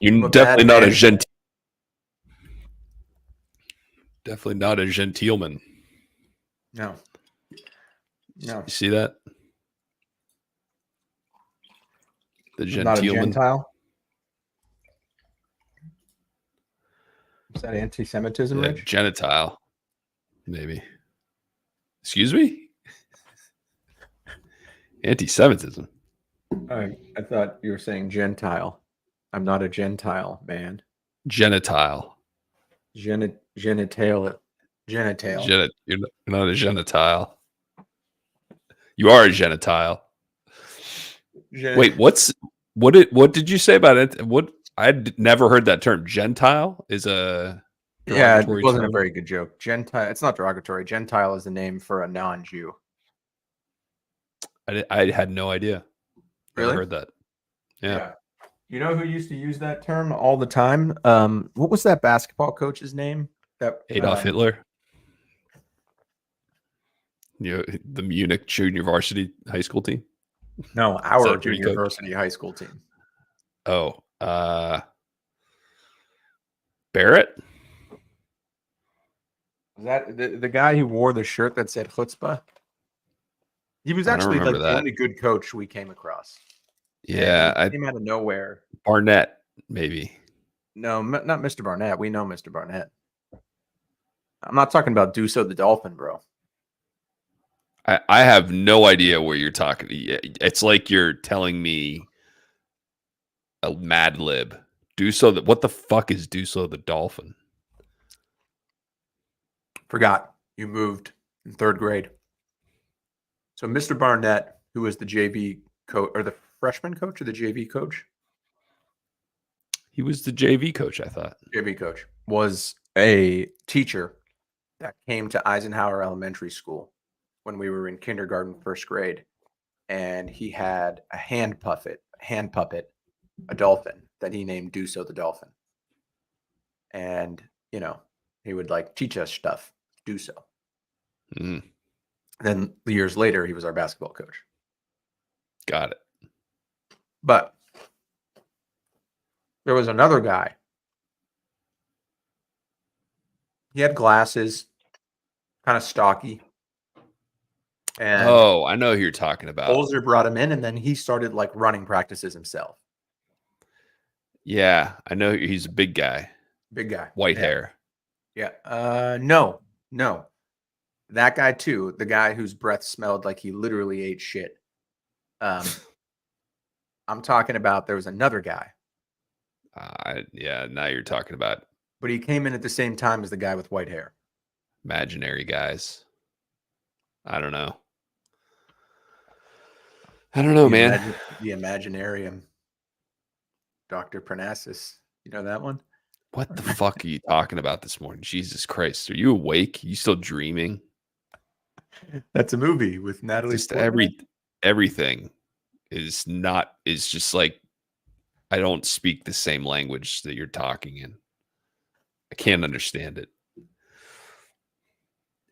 I'm You're a bad definitely not a man. gentleman. No, no, You see that? The I'm not a gentleman. Gentile. Is that anti-Semitism, Yeah, Rich? genitile, maybe. Excuse me? Anti-Semitism. I thought you were saying Gentile. I'm not a Gentile, man. Genitile. Genital. Genital. You're not a genitile. You are a genitile. Gen- Wait, what did you say about it? What I'd never heard that term. Gentile is a yeah, it derogatory wasn't a term. very good joke. Gentile. It's not derogatory. Gentile is the name for a non-Jew. I had no idea. Never Really? heard that. Yeah. Yeah. You know who used to use that term all the time? What was that basketball coach's name? That Adolf Hitler. The Munich junior varsity high school team. no, Is that our who he junior coached? varsity high school team. Oh, Barrett. Was that the guy who wore the shirt that said chutzpah? He was I don't actually remember like the that. only good coach we came across, and Yeah, he came out of nowhere. Barnett maybe. No, not Mr. Barnett. We know Mr. Barnett. I'm not talking about Duso the Dolphin, bro. I have no idea where you're talking. It's like you're telling me a Mad Lib. What the fuck is Duso the Dolphin? Forgot you moved in third grade. So Mr. Barnett, who was the JV coach or the freshman coach or the JV coach, He was the JV coach, I thought. JV coach was a teacher that came to Eisenhower Elementary School when we were in kindergarten, first grade, and he had a hand puppet, a dolphin that he named Duso the Dolphin. And he would like teach us stuff, Duso. Mm, Then years later, he was our basketball coach. got it. But there was another guy. He had glasses, kind of stocky. And Oh, I know who you're talking about. Holzer brought him in, and then he started like running practices himself. Yeah, I know he's a big guy. Big guy. White Yeah. hair. Yeah. No. That guy too. The guy whose breath smelled like he literally ate shit. I'm talking about there was another guy. Yeah, now you're talking about But he came in at the same time as the guy with white hair. imaginary guys. I don't know. I don't know, man. The Imaginarium. Dr. Parnassus. You know that one? What the fuck are you talking about this morning? Jesus Christ. Are you awake? You still dreaming? That's a movie with Natalie Just Portman. everything is just like I don't speak the same language that you're talking in. I can't understand it.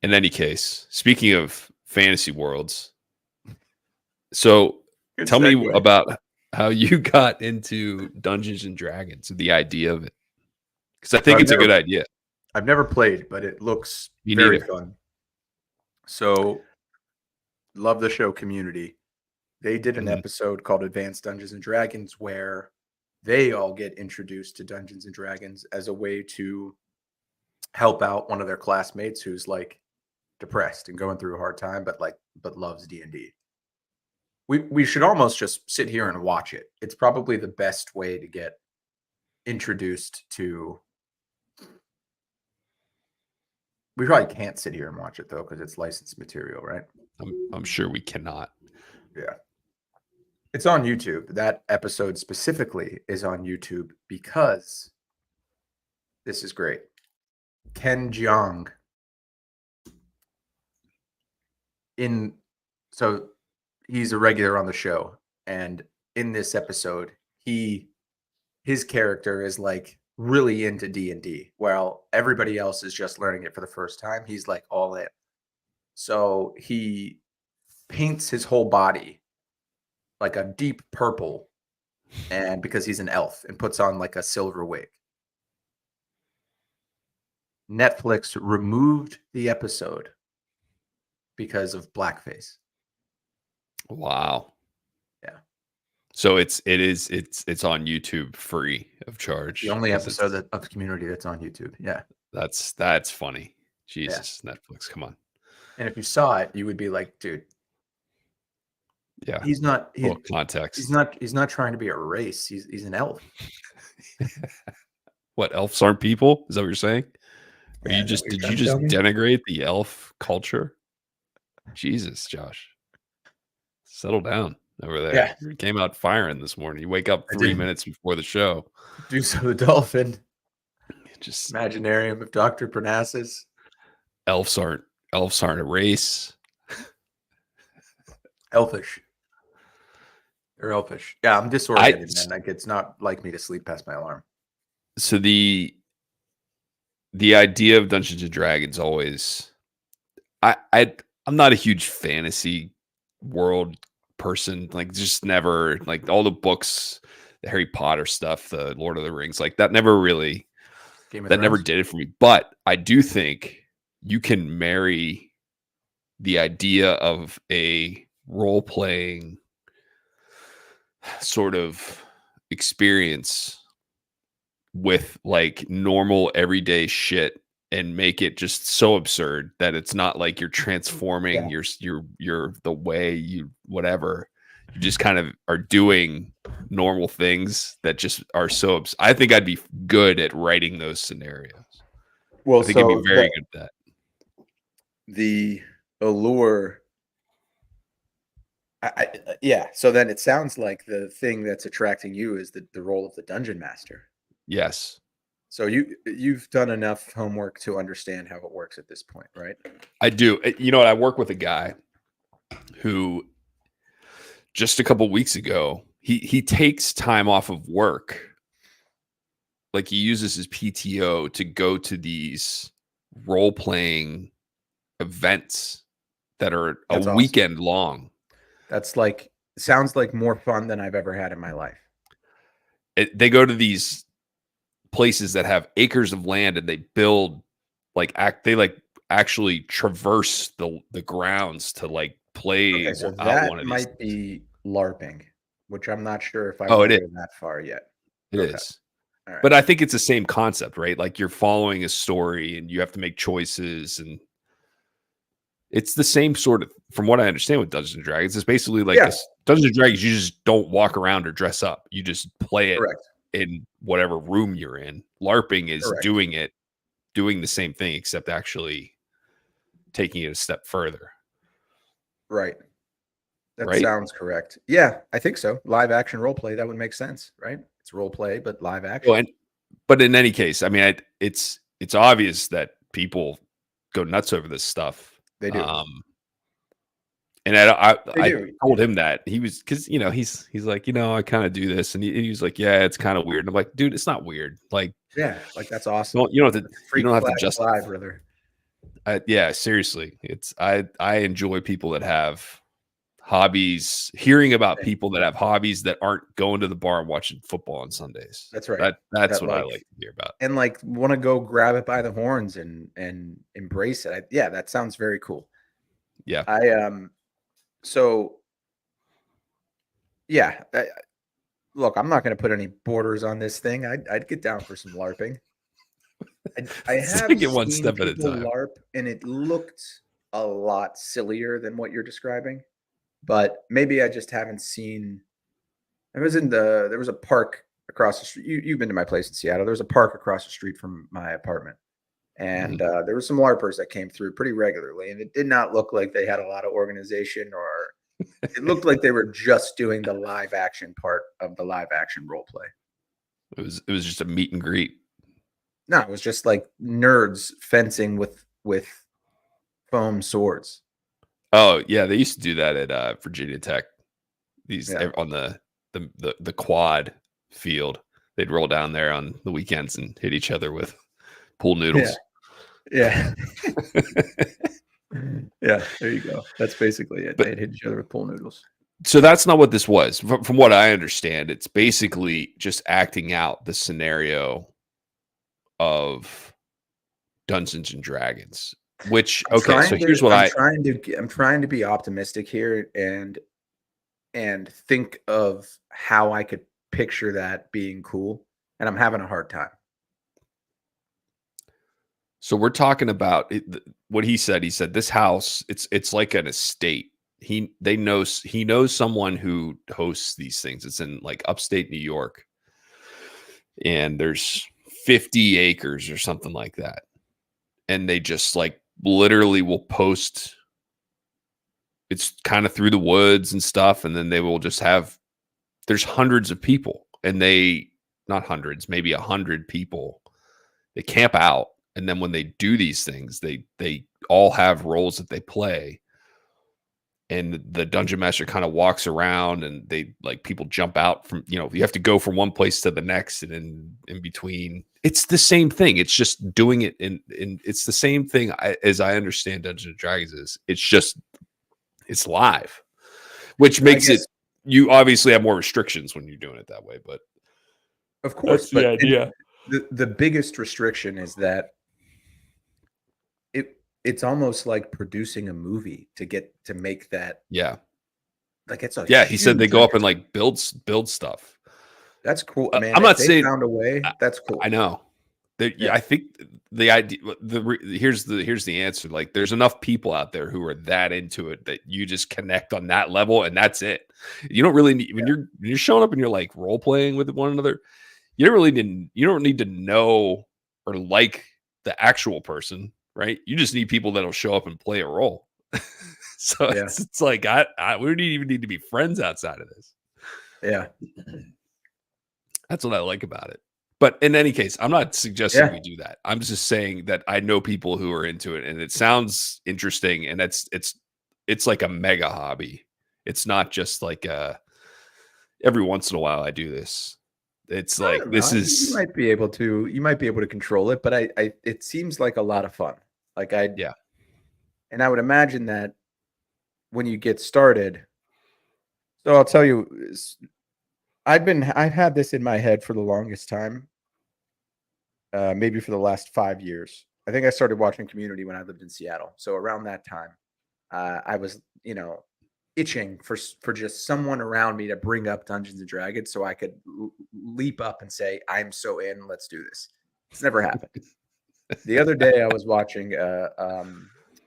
In any case, speaking of fantasy worlds, so Good tell me segue. about how you got into Dungeons and Dragons, the idea of it. Because I think it's a good idea. I've never played, but it looks Me very neither. fun. So, love the show Community. They did an episode called Advanced Dungeons and Dragons where they all get introduced to Dungeons and Dragons as a way to help out one of their classmates who's like depressed and going through a hard time, but loves D&D. We should almost just sit here and watch it. It's probably the best way to get introduced to. We probably can't sit here and watch it though because it's licensed material, right? I'm sure we cannot. Yeah. It's on YouTube. That episode specifically is on YouTube because this is great. Ken Jeong so he's a regular on the show, and in this episode, his character is like really into D&D, while everybody else is just learning it for the first time. He's like all in. So he paints his whole body like a deep purple and because he's an elf and puts on like a silver wig. Netflix removed the episode because of blackface. Wow. Yeah. So it's on YouTube free of The charge only because episode of Community that's on YouTube. Yeah. that's funny. Yeah. Jesus, Netflix, come on. And if you saw it, you would be like, dude, Yeah. he's not A little context. he's not trying to be a race. He's an elf. What, elves aren't people? Is that what you're saying? Yeah, is that what you're Did trying you to tell just me? denigrate the elf culture? Jesus, Josh. Settle down over there. Yeah, You came out firing this morning. You wake up I 3 did. minutes before the show. Do so the dolphin. Just Imaginarium of Dr. Parnassus. elves aren't a race. Elfish. They're elfish. Yeah, I'm disoriented, man. Like it's not like me to sleep past my alarm. So the idea of Dungeons and Dragons always I'm not a huge fantasy world person, like just never, like all the books, the Harry Potter stuff, the Lord of the Rings, like that never Game of never Thrones. did it for me. But I do think you can marry the idea of a role playing sort of experience with like normal everyday shit and make it just so absurd that it's not like you're transforming Yeah. your the way you whatever. You just kind of are doing normal things that just are so I think I'd be good at writing those scenarios. Well, I think I'd be so very good at that. the allure. Yeah. So then it sounds like the thing that's attracting you is the role of the dungeon master. Yes. So you've done enough homework to understand how it works at this point, right? I do. You know what? I work with a guy who just a couple weeks ago, he takes time off of work. Like he uses his PTO to go to these role playing events that are a That's awesome. weekend long. That's like sounds like more fun than I've ever had in my life. They go to these places that have acres of land and they build they actually traverse the grounds to like play Okay, so out one that of these might things. be LARPing, which I'm not sure if I Oh, want it to is. go that far yet. It Okay. is. All right. But I think it's the same concept, right? Like you're following a story and you have to make choices, and it's the same sort of, from what I understand with Dungeons and Dragons, it's basically like Yeah. this Dungeons and Dragons, you just don't walk around or dress up. You just play it Correct. in whatever room you're in. LARPing is Correct. doing the same thing, except actually taking it a step further. Right. That Right? sounds correct. Yeah, I think so. Live action role play, that would make sense, right? It's role play, but live action. Well, but in any case, I mean, it's obvious that people go nuts over this stuff. They do. And They I do. told him that he was, because he's like, I kind of do this, and he was like, yeah, it's kind of weird. And I'm like, dude, it's not weird. Like, Yeah, like that's awesome. you don't have to That's you freak don't have to flag just fly, brother. yeah, seriously, it's I enjoy people that have hobbies. Hearing about people that have hobbies that aren't going to the bar and watching football on Sundays. That's right. That's That, what I like, like to hear about. and like want to go grab it by the horns and embrace it. Yeah, that sounds very cool. Yeah. So yeah, look, I'm not going to put any borders on this thing. I'd get down for some LARPing. I have Take it one seen step at a people time. LARP, and it looked a lot sillier than what you're describing. But maybe I just haven't seen. There was a park across the street. You've been to my place in Seattle. There was a park across the street from my apartment, and Mm-hmm. there were some LARPers that came through pretty regularly, and it did not look like they had a lot of organization, or it looked like they were just doing the live action part of the live action role play. It was just a meet and greet. No, it was just like nerds fencing with foam swords. Oh yeah, they used to do that at Virginia Tech. Yeah. On the quad field, they'd roll down there on the weekends and hit each other with pool noodles. Yeah. Yeah, there you go. That's basically it. But They'd hit each other with pool noodles. So that's not what this was. From what I understand, it's basically just acting out the scenario of Dungeons and Dragons. Which okay, so here's what I'm trying to be optimistic here and think of how I could picture that being cool, and I'm having a hard time. So we're talking about what he said. He said this house, it's like an estate. He knows someone who hosts these things. It's in like upstate New York, and there's 50 acres or something like that. And they just like literally will post. It's kind of through the woods and stuff, and then they will just have. There's hundreds of people, and they not hundreds, maybe 100 people. They camp out, and then when they do these things, they all have roles that they play, and the dungeon master kind of walks around, and they like people jump out from you have to go from one place to the next, and in between, it's the same thing. It's just doing it in it's the same thing as I understand Dungeons and Dragons is. It's just it's live, which I makes it guess, you obviously have more restrictions when you're doing it that way, but of course, that's the but idea. the biggest restriction is that it's almost like producing a movie to get to make that Yeah. like it's a Yeah, he said they huge go up and undertaking. like build stuff. That's cool, man. I'm If not they saying found a way, I, that's I cool. know. Yeah, Yeah, I think the idea here's the answer. Like there's enough people out there who are that into it that you just connect on that level and that's it. You don't really need when you're showing up and you're like role playing with one another, you don't need to know or like the actual person, right? You just need people that'll show up and play a role. So yeah, it's like we don't even need to be friends outside of this. yeah, That's what I like about it. But in any case, I'm not suggesting yeah. we do that. I'm just saying that I know people who are into it and it sounds interesting and it's like a mega hobby. It's not just like every once in a while I do this. It's I like don't know. this I mean, is you might be able to control it, but it seems like a lot of fun. Like yeah. and I would imagine that when you get started. So I'll tell you, I've had this in my head for the longest time, maybe for the last 5 years. I think I started watching Community when I lived in Seattle. So around that time, I was, itching for just someone around me to bring up Dungeons and Dragons so I could leap up and say, "I'm so in. Let's do this." It's never happened. The other day, I was watching a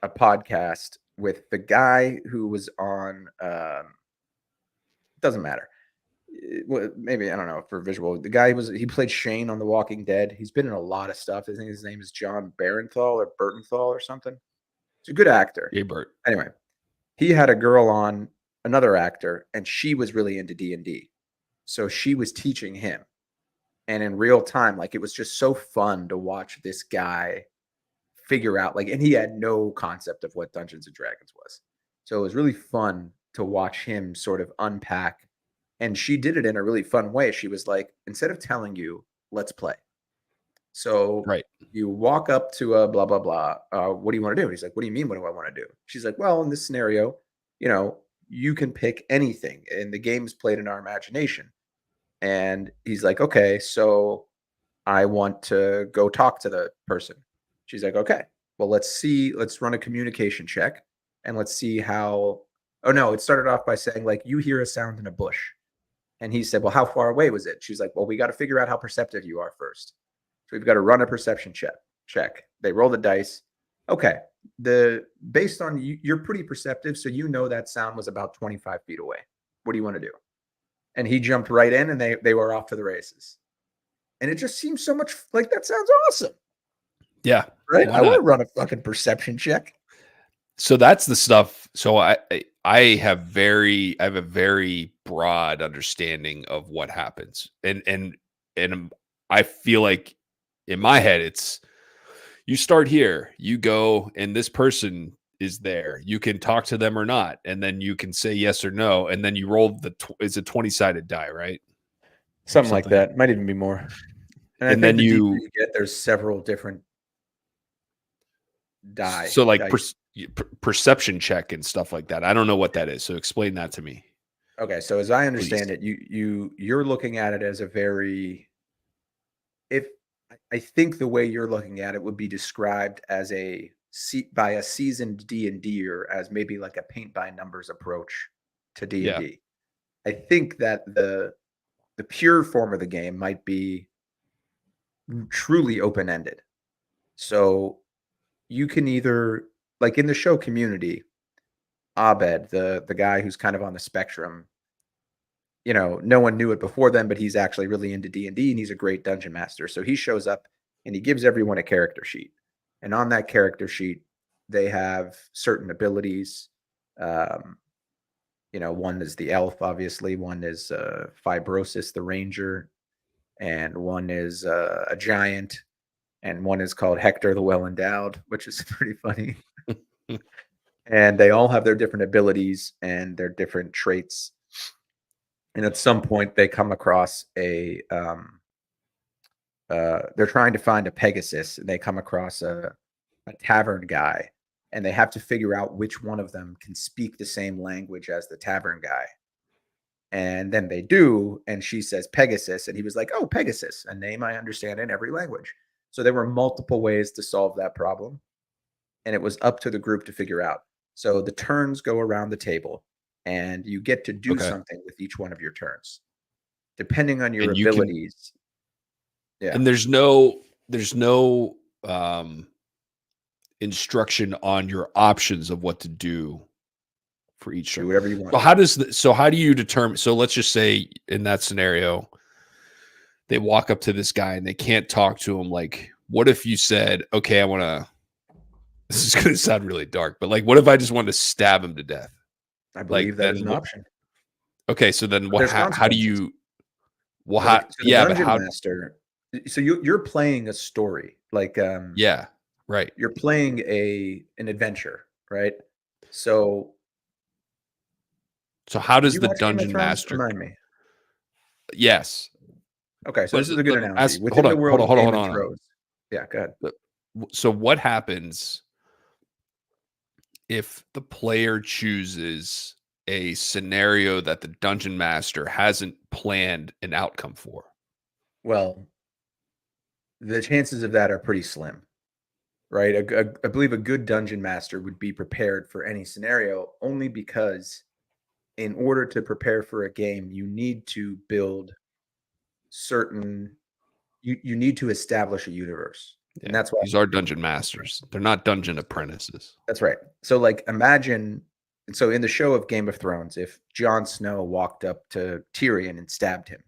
podcast with the guy who was on. Doesn't matter. Well, maybe I don't know for visual. The guy he played Shane on The Walking Dead. He's been in a lot of stuff. I think his name is John Barenthal or Burtonthal or something. He's a good actor. Hey Bert. Anyway, he had a girl on, another actor, and she was really into D&D. So she was teaching him. And in real time, like it was just so fun to watch this guy figure out like and he had no concept of what Dungeons and Dragons was. So it was really fun to watch him sort of unpack and she did it in a really fun way. She was like, instead of telling you, let's play. So Right. you walk up to a blah, blah, blah. What do you want to do? And he's like, what do you mean? What do I want to do? She's like, well, in this scenario, you can pick anything and the game's played in our imagination. And he's like, okay, so I want to go talk to the person. She's like, okay, well, let's run a communication check and let's see how. Oh, no, it started off by saying, like, you hear a sound in a bush. And he said, well, how far away was it? She's like, well, we got to figure out how perceptive you are first. So we've got to run a perception check. They roll the dice. Okay. Based on you're pretty perceptive, so you know that sound was about 25 feet away. What do you want to do? And he jumped right in and they were off to the races. And it just seems so much like that sounds awesome. Yeah. Right? Why I want not? to run a fucking perception check. So that's the stuff. So I have a very broad understanding of what happens, and I feel like in my head it's you start here, you go, and this person is there. You can talk to them or not, and then you can say yes or no, and then you roll it's a 20-sided die, right, or Something like something, that. Might even be more. And I and think then the deeper you you get, there's several different so like dice. perception check and stuff like that. I don't know what that is, so explain that to me. Okay, so as I understand please. it, you're looking at it as a very if I think the way you're looking at it would be described as by a seasoned D&D'er as maybe like a paint by numbers approach to Yeah. D&D. I think that the pure form of the game might be truly open-ended. So you can either like in the show Community, Abed, the guy who's kind of on the spectrum, no one knew it before then, but he's actually really into D&D and he's a great dungeon master. So he shows up and he gives everyone a character sheet. And on that character sheet, they have certain abilities. Um, one is the elf, obviously, one is Fibrosis, the ranger, and one is a giant, and one is called Hector the Well Endowed, which is pretty funny. And they all have their different abilities and their different traits. And at some point, they come across they're trying to find a Pegasus, and they come across a tavern guy, and they have to figure out which one of them can speak the same language as the tavern guy. And then they do, and she says Pegasus, and he was like, "Oh, Pegasus, a name I understand in every language." So there were multiple ways to solve that problem, and it was up to the group to figure out. So the turns go around the table, and you get to do Okay. something with each one of your turns, depending on your And you can, abilities. Yeah, and there's no instruction on your options of what to do for each do turn. whatever you So want. how do you determine, so let's just say in that scenario they walk up to this guy and they can't talk to him. Like, what if you said, okay, I want to, this is going to sound really dark, but like, what if I just wanted to stab him to death? I Like, believe that is then an what? option, Okay, so then but what? there's How do consequences. you? Well, So the how? so the Yeah, but dungeon how? master. So you're playing a story, like Yeah, right. you're playing an adventure, right? So So how did does you the watch Game of dungeon Thrones? master? Remind me. Yes, Okay, so but this is a good let me analogy. ask. Hold Within the on, hold world on, of hold on, Game hold of on. Thrones. Yeah, go ahead. So what happens if the player chooses a scenario that the dungeon master hasn't planned an outcome for? Well, the chances of that are pretty slim, right? I believe a good dungeon master would be prepared for any scenario only because in order to prepare for a game, you need to build certain you need to establish a universe. And Yeah, that's why these are dungeon masters. They're not dungeon apprentices. that's right. So like imagine so in the show of Game of Thrones, if Jon Snow walked up to Tyrion and stabbed him,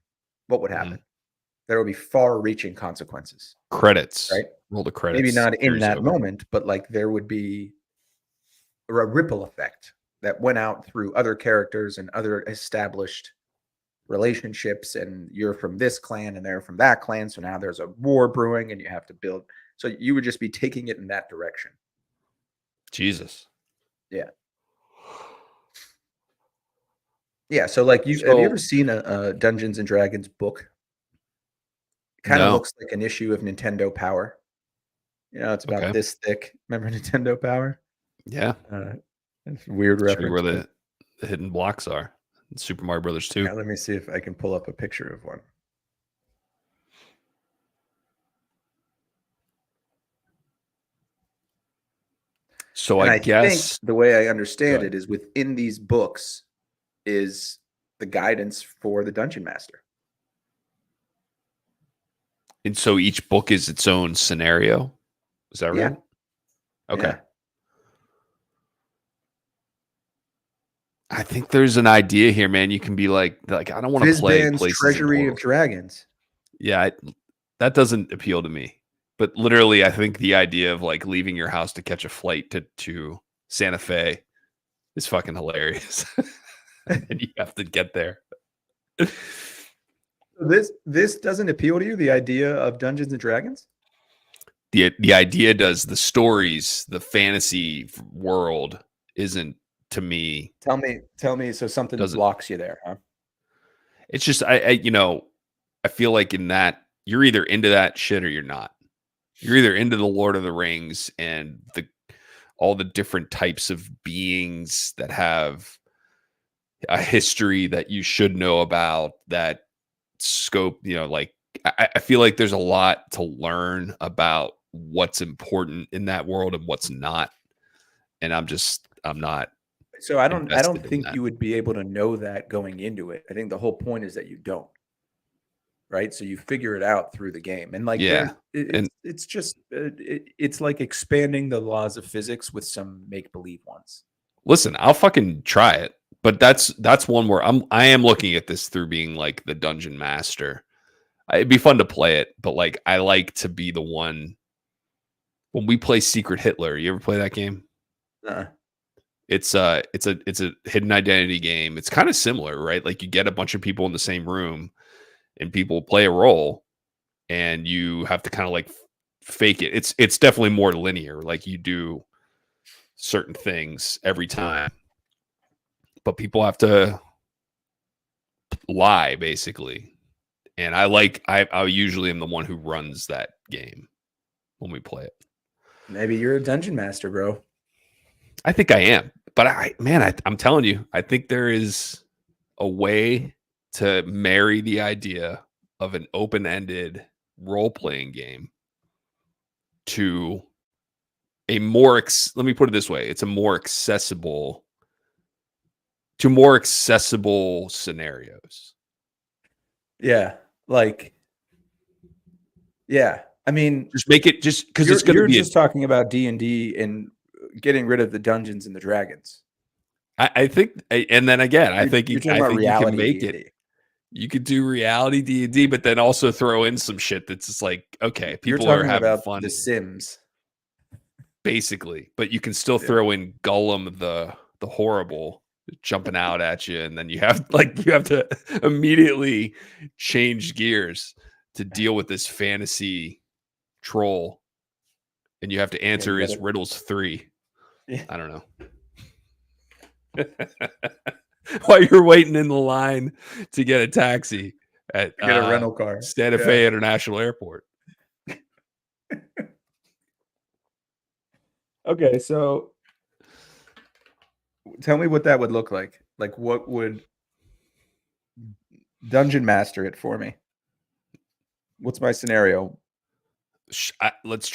what would happen? Mhm. There would be far-reaching consequences, Credits. right? Roll the Maybe credits. not in Series that over. moment, but like there would be a ripple effect that went out through other characters and other established relationships. And you're from this clan and they're from that clan. So now there's a war brewing and you have to build. So you would just be taking it in that direction. Jesus. Yeah. Yeah. So like you have you ever So seen a Dungeons and Dragons book? It kind of no. looks like an issue of Nintendo Power. It's about Okay. this thick. Remember Nintendo Power? Yeah. Uh, it's a weird Show you reference, where but the hidden blocks are. In Super Mario Brothers 2. yeah, let me see if I can pull up a picture of one. So And I I think guess the way I go understand ahead. it is within these books is the guidance for the dungeon master. And so each book is its own scenario. Is that Yeah, right? Okay. yeah. I think there's an idea here, man. You can be like I don't want to play Fizban's places and Treasury of portals. Dragons. Yeah, that doesn't appeal to me. But literally, I think the idea of like leaving your house to catch a flight to Santa Fe is fucking hilarious. And you have to get there. This doesn't appeal to you, the idea of Dungeons and Dragons? The idea does, the stories, the fantasy world isn't, to me, Tell me so something doesn't. blocks you there, huh? It's just I feel like in that you're either into that shit or you're not. You're either into the Lord of the Rings and the all the different types of beings that have a history that you should know about, that scope, like I feel like there's a lot to learn about what's important in that world and what's not. And I'm not So I don't invested in think that. you would be able to know that going into it. I think the whole point is that you don't, right? So you figure it out through the game. And like Yeah. there And it's just it's like expanding the laws of physics with some make believe ones. listen, I'll fucking try it. But that's one where I am looking at this through being like the dungeon master. It'd be fun to play it, but like I like to be the one when we play Secret Hitler. You ever play that game? Uh, It's a hidden identity game. It's kind of similar, right? Like you get a bunch of people in the same room and people play a role and you have to kind of like fake it. It's definitely more linear. Like you do certain things every time, but people have to lie basically. And I usually am the one who runs that game when we play it. maybe you're a dungeon master, bro. I think I am, but I'm telling you, I think there is a way to marry the idea of an open-ended role-playing game to let me put it this way, it's a more accessible to more accessible scenarios. Yeah. Like yeah. I mean, Just make it just because it's going to you're be just talking about D&D and getting rid of the Dungeons and the Dragons. I think, and then again, You're talking I about think you can reality make it. D&D. You could do reality D&D, but then also throw in some shit that's just like, okay, You're people are talking having about fun, The Sims. basically, but you can still Yeah. throw in Gollum the horrible jumping out at you, and then you have to immediately change gears to deal with this fantasy troll, and you have to Yeah, you answer his gotta riddles 3. yeah. I don't know. While you're waiting in the line to get a taxi at Get a rental car. Santa Yeah. Fe International Airport. Okay, so tell me what that would look like. Like what would Dungeon Master it for me? What's my scenario? Let's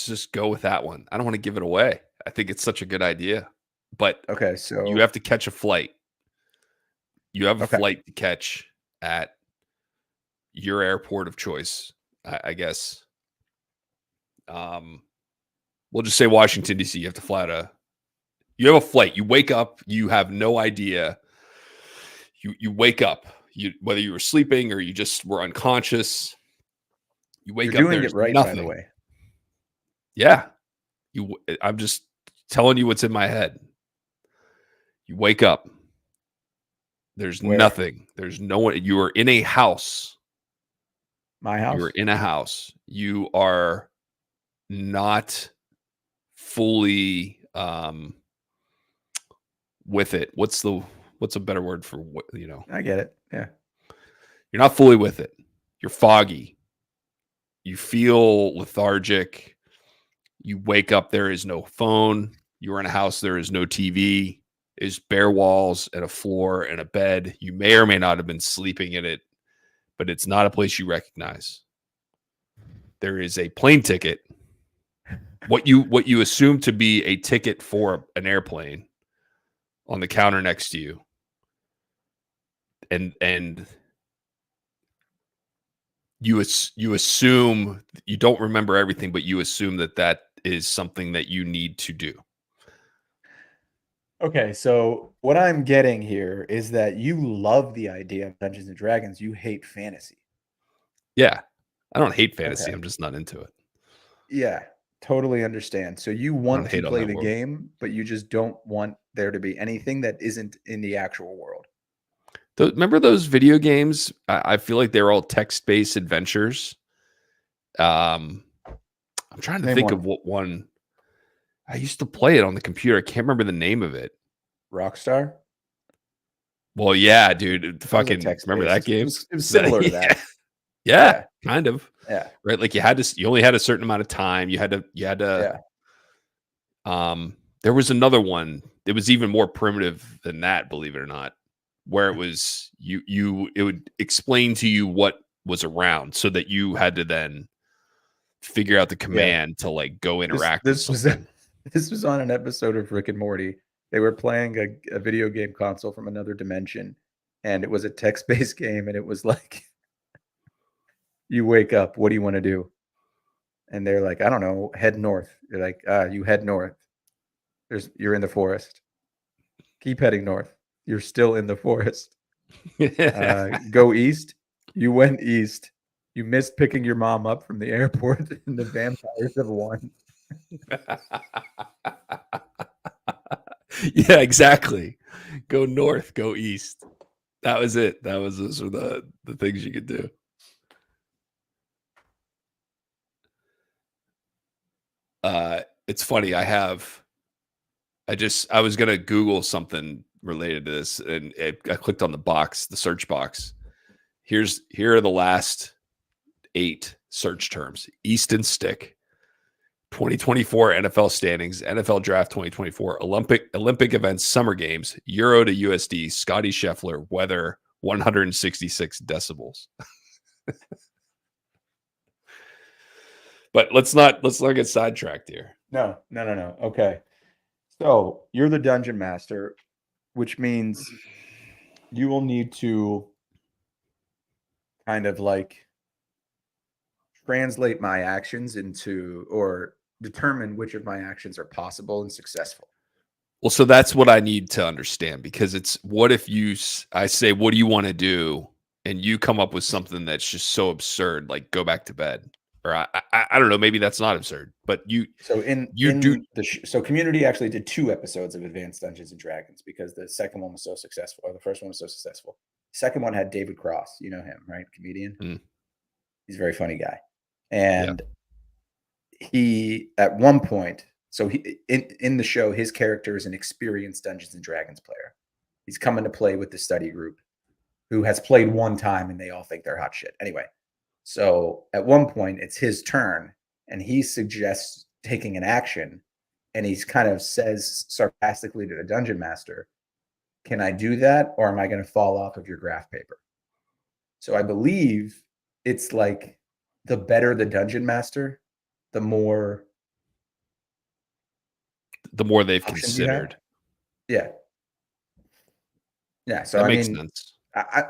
just go with that one. I don't want to give it away. I think it's such a good idea, but Okay, you so have to catch a flight. You have a okay. flight to catch at your airport of choice, I guess. We'll just say Washington D.C. You have to fly to. You have a flight. You wake up. You have no idea. You wake up. Whether you were sleeping or you just were unconscious. You You're wake up. doing it There's right, by the nothing. way. Yeah. I'm just telling you what's in my head. You wake up. There's Where? nothing. There's no one. You are in a house. My You are house? in a house. You are not fully with it. What's a better word for what, I get it. Yeah. you're not fully with it. You're foggy. You feel lethargic. You wake up, there is no phone. You're in a house, there is no TV. There's bare walls and a floor and a bed. You may or may not have been sleeping in it, but it's not a place you recognize. There is a plane ticket. What you assume to be a ticket for an airplane on the counter next to you. And you assume, you don't remember everything, but you assume that is something that you need to do. Okay, so what I'm getting here is that you love the idea of Dungeons and Dragons. You hate fantasy. Yeah. I don't hate fantasy. Okay. I'm just not into it. Yeah, totally understand. So you I don't want to hate on play that the world. game, but you just don't want there to be anything that isn't in the actual world. Remember those video games? I feel like they're all text-based adventures. I'm trying to Name think one. of what one. I used to play it on the computer. I can't remember the name of it. Rockstar? Well, yeah, dude. That was a Fucking remember that text-based. game? It was similar to Yeah, that. yeah, Yeah. kind of. Yeah. Right, like you only had a certain amount of time. You had to. Yeah. There was another one. It was even more primitive than that, believe it or not. where it was it would explain to you what was around so that you had to then figure out the Yeah. command to like go This interact with this was something. this was on an episode of Rick and Morty. They were playing a video game console from another dimension, and it was a text-based game, and it was like, "You wake up, what do you wanna do?" And they're like, "I don't know, head north." You're like, you head north. You're in the forest. Keep heading north. You're still in the forest. Go east. You went east. You missed picking your mom up from the airport, and the vampires have won." Yeah, exactly. Go north, go east. That was it. Those were the things you could do. It's funny. I was gonna Google something related to this, and I clicked on the search box. Here are the last 8 search terms: Easton Stick, 2024 NFL standings, NFL Draft 2024, Olympic events, Summer Games, Euro to USD, Scotty Scheffler, weather, 166 decibels. But let's not get sidetracked here. No. Okay. So, you're the dungeon master, which means you will need to kind of like translate my actions into, or determine which of my actions are possible and successful. Well, so that's what I need to understand, because it's what if I say, what do you want to do? And you come up with something that's just so absurd, like go back to bed. Or I don't know, maybe that's not absurd, but So you do. so Community actually did 2 episodes of Advanced Dungeons and Dragons because the second one was so successful, or the first one was so successful. Second one had David Cross, you know him, right? Comedian. Mm, He's a very funny guy. yeah. And he at one point, so he in the show, his character is an experienced Dungeons and Dragons player. He's coming to play with the study group who has played one time and they all think they're hot shit. Anyway, so at one point it's his turn and he suggests taking an action, and he's kind of says sarcastically to the dungeon master, "Can I do that, or am I going to fall off of your graph paper?" So I believe it's like the better the dungeon master, the more The more they've options you have. considered. Yeah. Yeah. So That I makes mean, sense.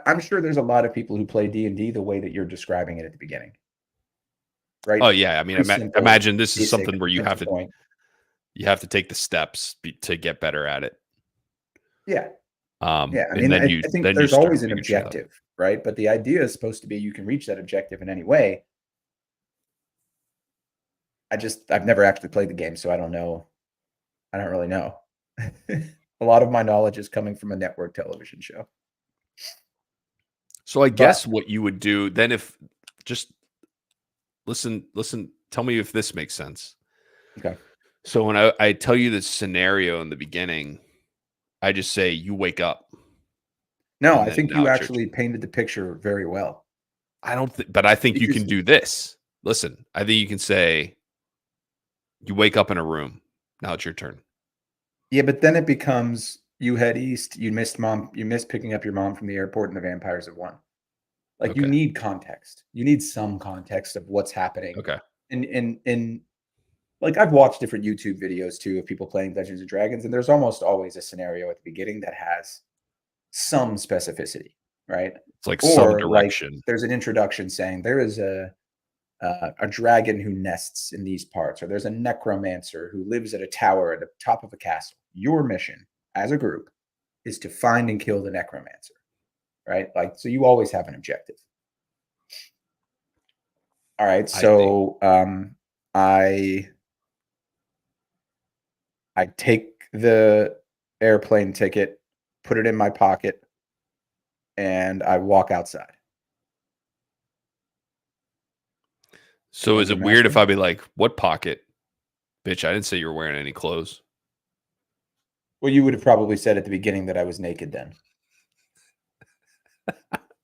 I'm sure there's a lot of people who play D&D the way that you're describing it at the beginning, right? Oh yeah. I mean, Pretty simple, imagine this is basic, something where point to point. you have to take the steps to get better at it. Yeah. Yeah. I And mean, then I think then you there's start always an figuring shit out. objective, right? But the idea is supposed to be you can reach that objective in any way. I've never actually played the game, so I don't know. I don't really know. A lot of my knowledge is coming from a network television show. So I But guess what you would do then, if just listen, tell me if this makes sense. okay. So when I tell you this scenario in the beginning, I just say you wake up No, and I then think now you it's your actually turn. painted the picture very well. But I think you Because can do this. Listen, I think you can say you wake up in a room. Now it's your turn. yeah, but then it becomes you head east, you missed picking up your mom from the airport, and the vampires have won. Like, you Okay. need context. You need some context of what's happening. Okay. And like, I've watched different YouTube videos too of people playing Dungeons and Dragons, and there's almost always a scenario at the beginning that has some specificity, right? It's like some Or like direction. there's an introduction saying there is a dragon who nests in these parts, or there's a necromancer who lives at a tower at the top of a castle. Your mission as a group is to find and kill the necromancer, right? Like, so you always have an objective. All right, I see. so I take the airplane ticket, put it in my pocket, and I walk outside. So is it Dungeon weird if master. I be like, what pocket? Bitch, I didn't say you were wearing any clothes. Well, you would have probably said at the beginning that I was naked then.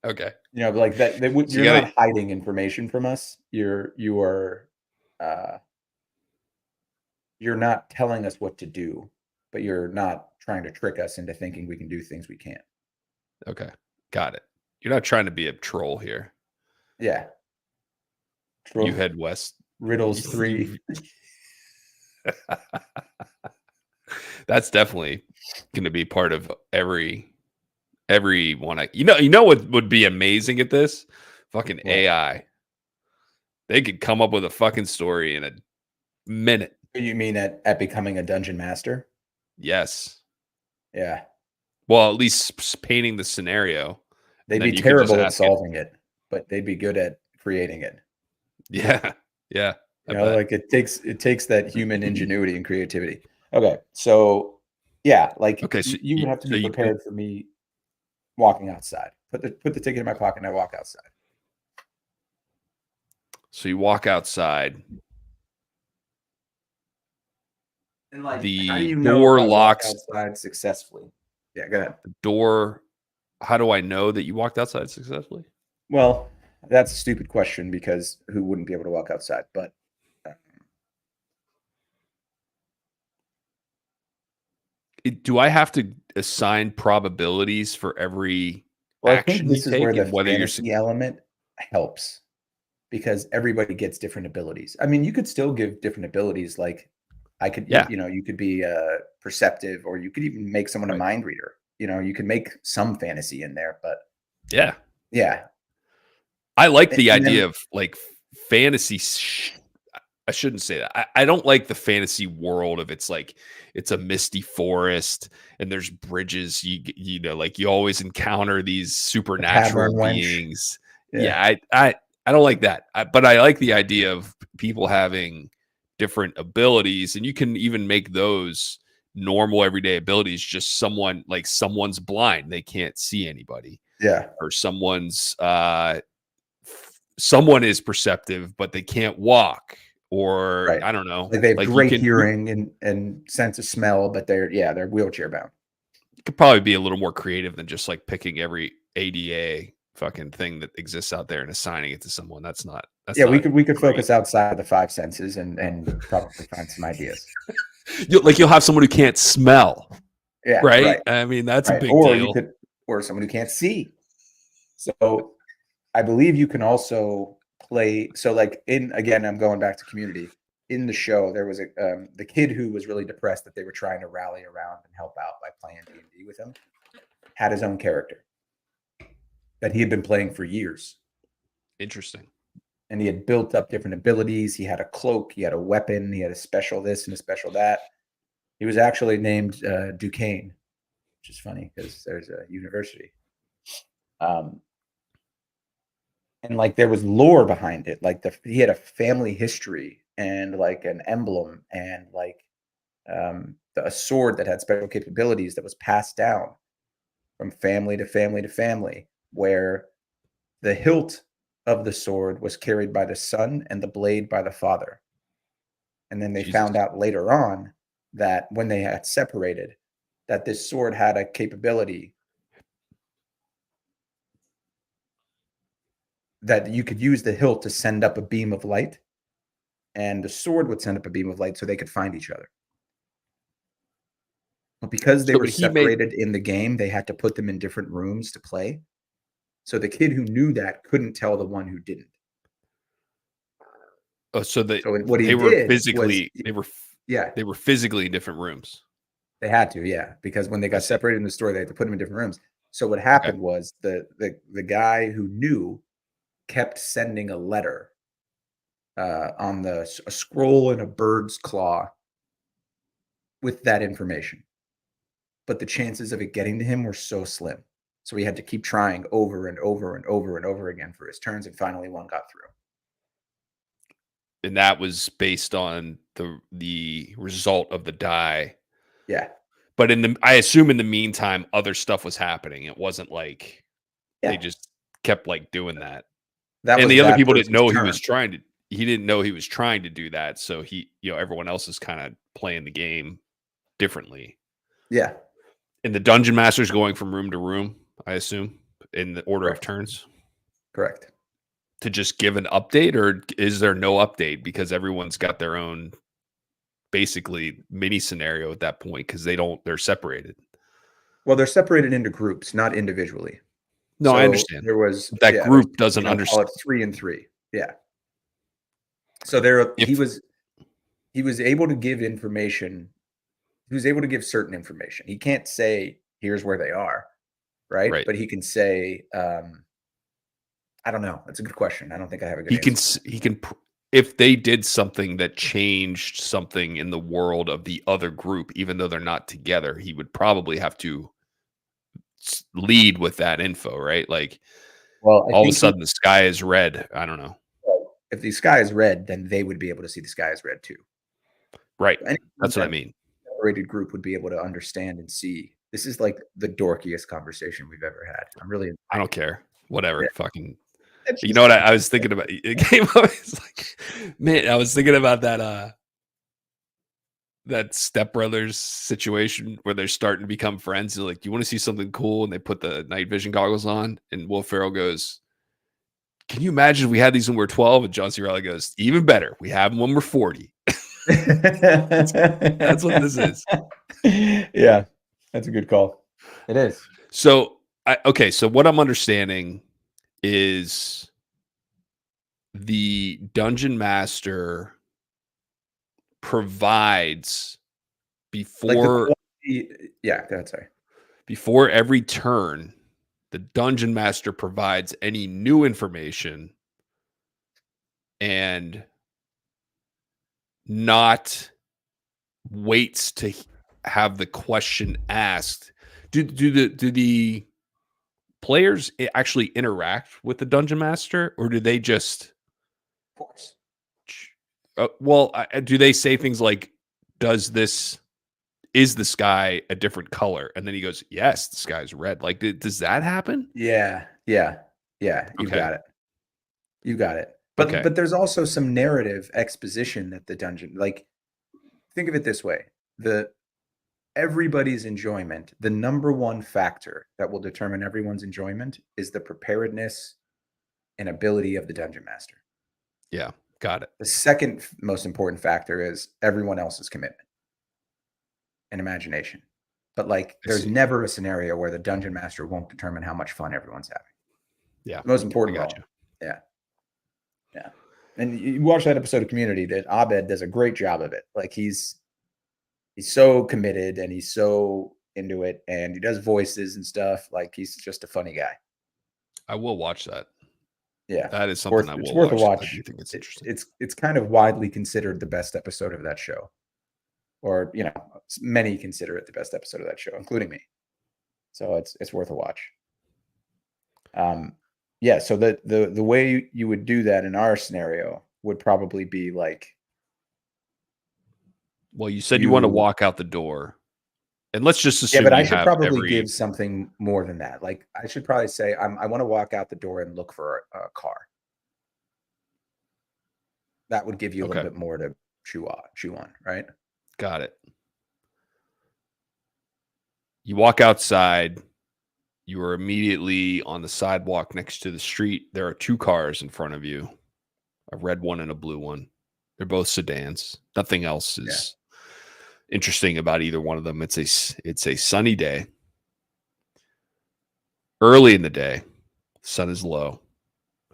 Okay. You know, like that. So you You're gotta not hiding information from us. Uh, you're not telling us what to do, but you're not trying to trick us into thinking we can do things we can't. Okay. Got it. You're not trying to be a troll here. Yeah. You Troll head west. riddles 3. You- That's definitely going to be part of every one. You know what would be amazing at this? Fucking What? AI. They could come up with a fucking story in a minute. You mean at becoming a dungeon master? Yes. Yeah. Well, at least painting the scenario, and They'd then be you could just terrible at ask it. solving it, but they'd be good at creating it. Yeah. Yeah. I You know, bet. like it takes that human ingenuity and creativity. Okay, so yeah, like Okay. you would have to be prepared for me walking outside. Put the ticket in my pocket and I walk outside. So you walk outside. And like, how do The you know if door I walk locks. outside successfully? Yeah, go ahead. Door. How do I know that you walked outside successfully? Well, that's a stupid question because who wouldn't be able to walk outside? But Do I have to assign probabilities for every well, I think action you this is where take the and whether you're fantasy element helps because everybody gets different abilities. I mean, you could still give different abilities. Like I could, yeah, you could be perceptive, or you could even make someone a right. mind reader. You know, you can make some fantasy in there, but Yeah. yeah. I like the And idea then of like fantasy I shouldn't say that. I don't like the fantasy world of it's like it's a misty forest and there's bridges. You know, like you always encounter these the tavern supernatural wench. beings. Yeah, Yeah, I don't like that. But I like the idea of people having different abilities, and you can even make those normal everyday abilities. Just someone's blind; they can't see anybody, yeah, or someone is perceptive but they can't walk, or right. I don't know, Like they have like you great can hearing and sense of smell, but they're wheelchair bound. you could probably be a little more creative than just like picking every ADA fucking thing that exists out there and assigning it to someone. That's Yeah, we not could great. focus outside of the five senses and probably find some ideas. You'll have someone who can't smell, Yeah, right? right, I mean, that's a right. big Or you deal. could, or someone who can't see. So I believe you can also play. So like in again, I'm going back to Community. In the show, there was the kid who was really depressed that they were trying to rally around and help out by playing D&D with him. Had his own character that he had been playing for years, Interesting. and he had built up different abilities. He had a cloak, he had a weapon, he had a special this and a special that. He was actually named Duquesne, which is funny because there's a university. Um, and like there was lore behind it. Like he had a family history and like an emblem and like a sword that had special capabilities that was passed down from family to family to family, where the hilt of the sword was carried by the son and the blade by the father. And then they Jesus. found out later on that when they had separated, that this sword had a capability that you could use the hilt to send up a beam of light, and the sword would send up a beam of light so they could find each other. But because they So were he made separated in the game, they had to put them in different rooms to play. So the kid who knew that couldn't tell the one who didn't. so that So what he they were did was, physically yeah, they were physically in different rooms. they had to, yeah, because when they I got see. separated in the story, they had to put them in different rooms. So what Okay. happened was the guy who knew kept sending a letter on a scroll in a bird's claw with that information, but the chances of it getting to him were so slim. So he had to keep trying over and over and over and over again for his turns, and finally one got through. And that was based on the result of the die. Yeah, But I assume in the meantime, other stuff was happening. It wasn't like they yeah, just kept like doing that. that And was the other that people didn't person's know turn. he didn't know he was trying to do that. So everyone else is kind of playing the game differently. Yeah, And the dungeon master's going from room to room, I assume, in the order of correct, turns correct. to just give an update, or is there no update because everyone's got their own basically mini scenario at that point because they're separated. Well, they're separated into groups, not individually. No, I So understand. there was, That yeah, there's, group doesn't call understand. it 3 and 3. Yeah. So If he was able to give information. He was able to give certain information. He can't say here's where they are, right? right, But he can say, I don't know. That's a good question. I don't think I have a good he can answer for he can if they did something that changed something in the world of the other group, even though they're not together, he would probably have to lead with that info, right? Like Well, I all of a think sudden the sky is red. I don't know. if the sky is red, then they would be able to see the sky is red too. Right. Any That's what I that mean. separated group would be able to understand and see. This is like the dorkiest conversation we've ever had. I'm really I enjoying don't care. Whatever. it. Fucking. It's You just know what I was thinking about? It came up. It's like, man, I was thinking about that Step Brothers situation where they're starting to become friends. They're like, "You want to see something cool?" And they put the night vision goggles on, and Will Ferrell goes, "Can you imagine if we had these when we're 12?" And John C. Reilly goes, "Even better, we have them when we're 40." That's what this is. Yeah, that's a good call. It is. So, okay. So what I'm understanding is the dungeon master provides Like the before quality, yeah, go ahead, sorry. before every turn, the dungeon master provides any new information and not waits to have the question asked. Do the players actually interact with the dungeon master, or do they just Of course. do they say things like, "Does this is the sky a different color?" And then he goes, "Yes, the sky's red." Like, does that happen? Yeah, yeah, yeah, you've Okay, got it. You got it. okay, But there's also some narrative exposition that the dungeon, like, think of it this way. The Everybody's enjoyment, the number one factor that will determine everyone's enjoyment is the preparedness and ability of the dungeon master. yeah, got it. The second most important factor is everyone else's commitment and imagination. But like, I there's see. never a scenario where the dungeon master won't determine how much fun everyone's having. Yeah, The most I important of got you. all. Yeah, yeah. And you watch that episode of Community. That Abed does a great job of it. Like he's so committed and he's so into it, and he does voices and stuff. Like he's just a funny guy. I will watch that. Yeah, That is something I it's will worth a watch. I watch. do think it's interesting. It's kind of widely considered the best episode of that show, or many consider it the best episode of that show, including me. So it's worth a watch. Yeah. So the way you would do that in our scenario would probably be like Well, you said you want to you. walk out the door, and let's just Yeah, assume but I you should have probably every. give something more than that. Like I should probably say I want to walk out the door and look for a car. That would give you a little Okay, bit more to chew on, right? got it. You walk outside. You are immediately on the sidewalk next to the street. There are two cars in front of you, a red one and a blue one. They're both sedans. Nothing else Yeah. is interesting about either one of them. It's a sunny day. Early in the day, sun is low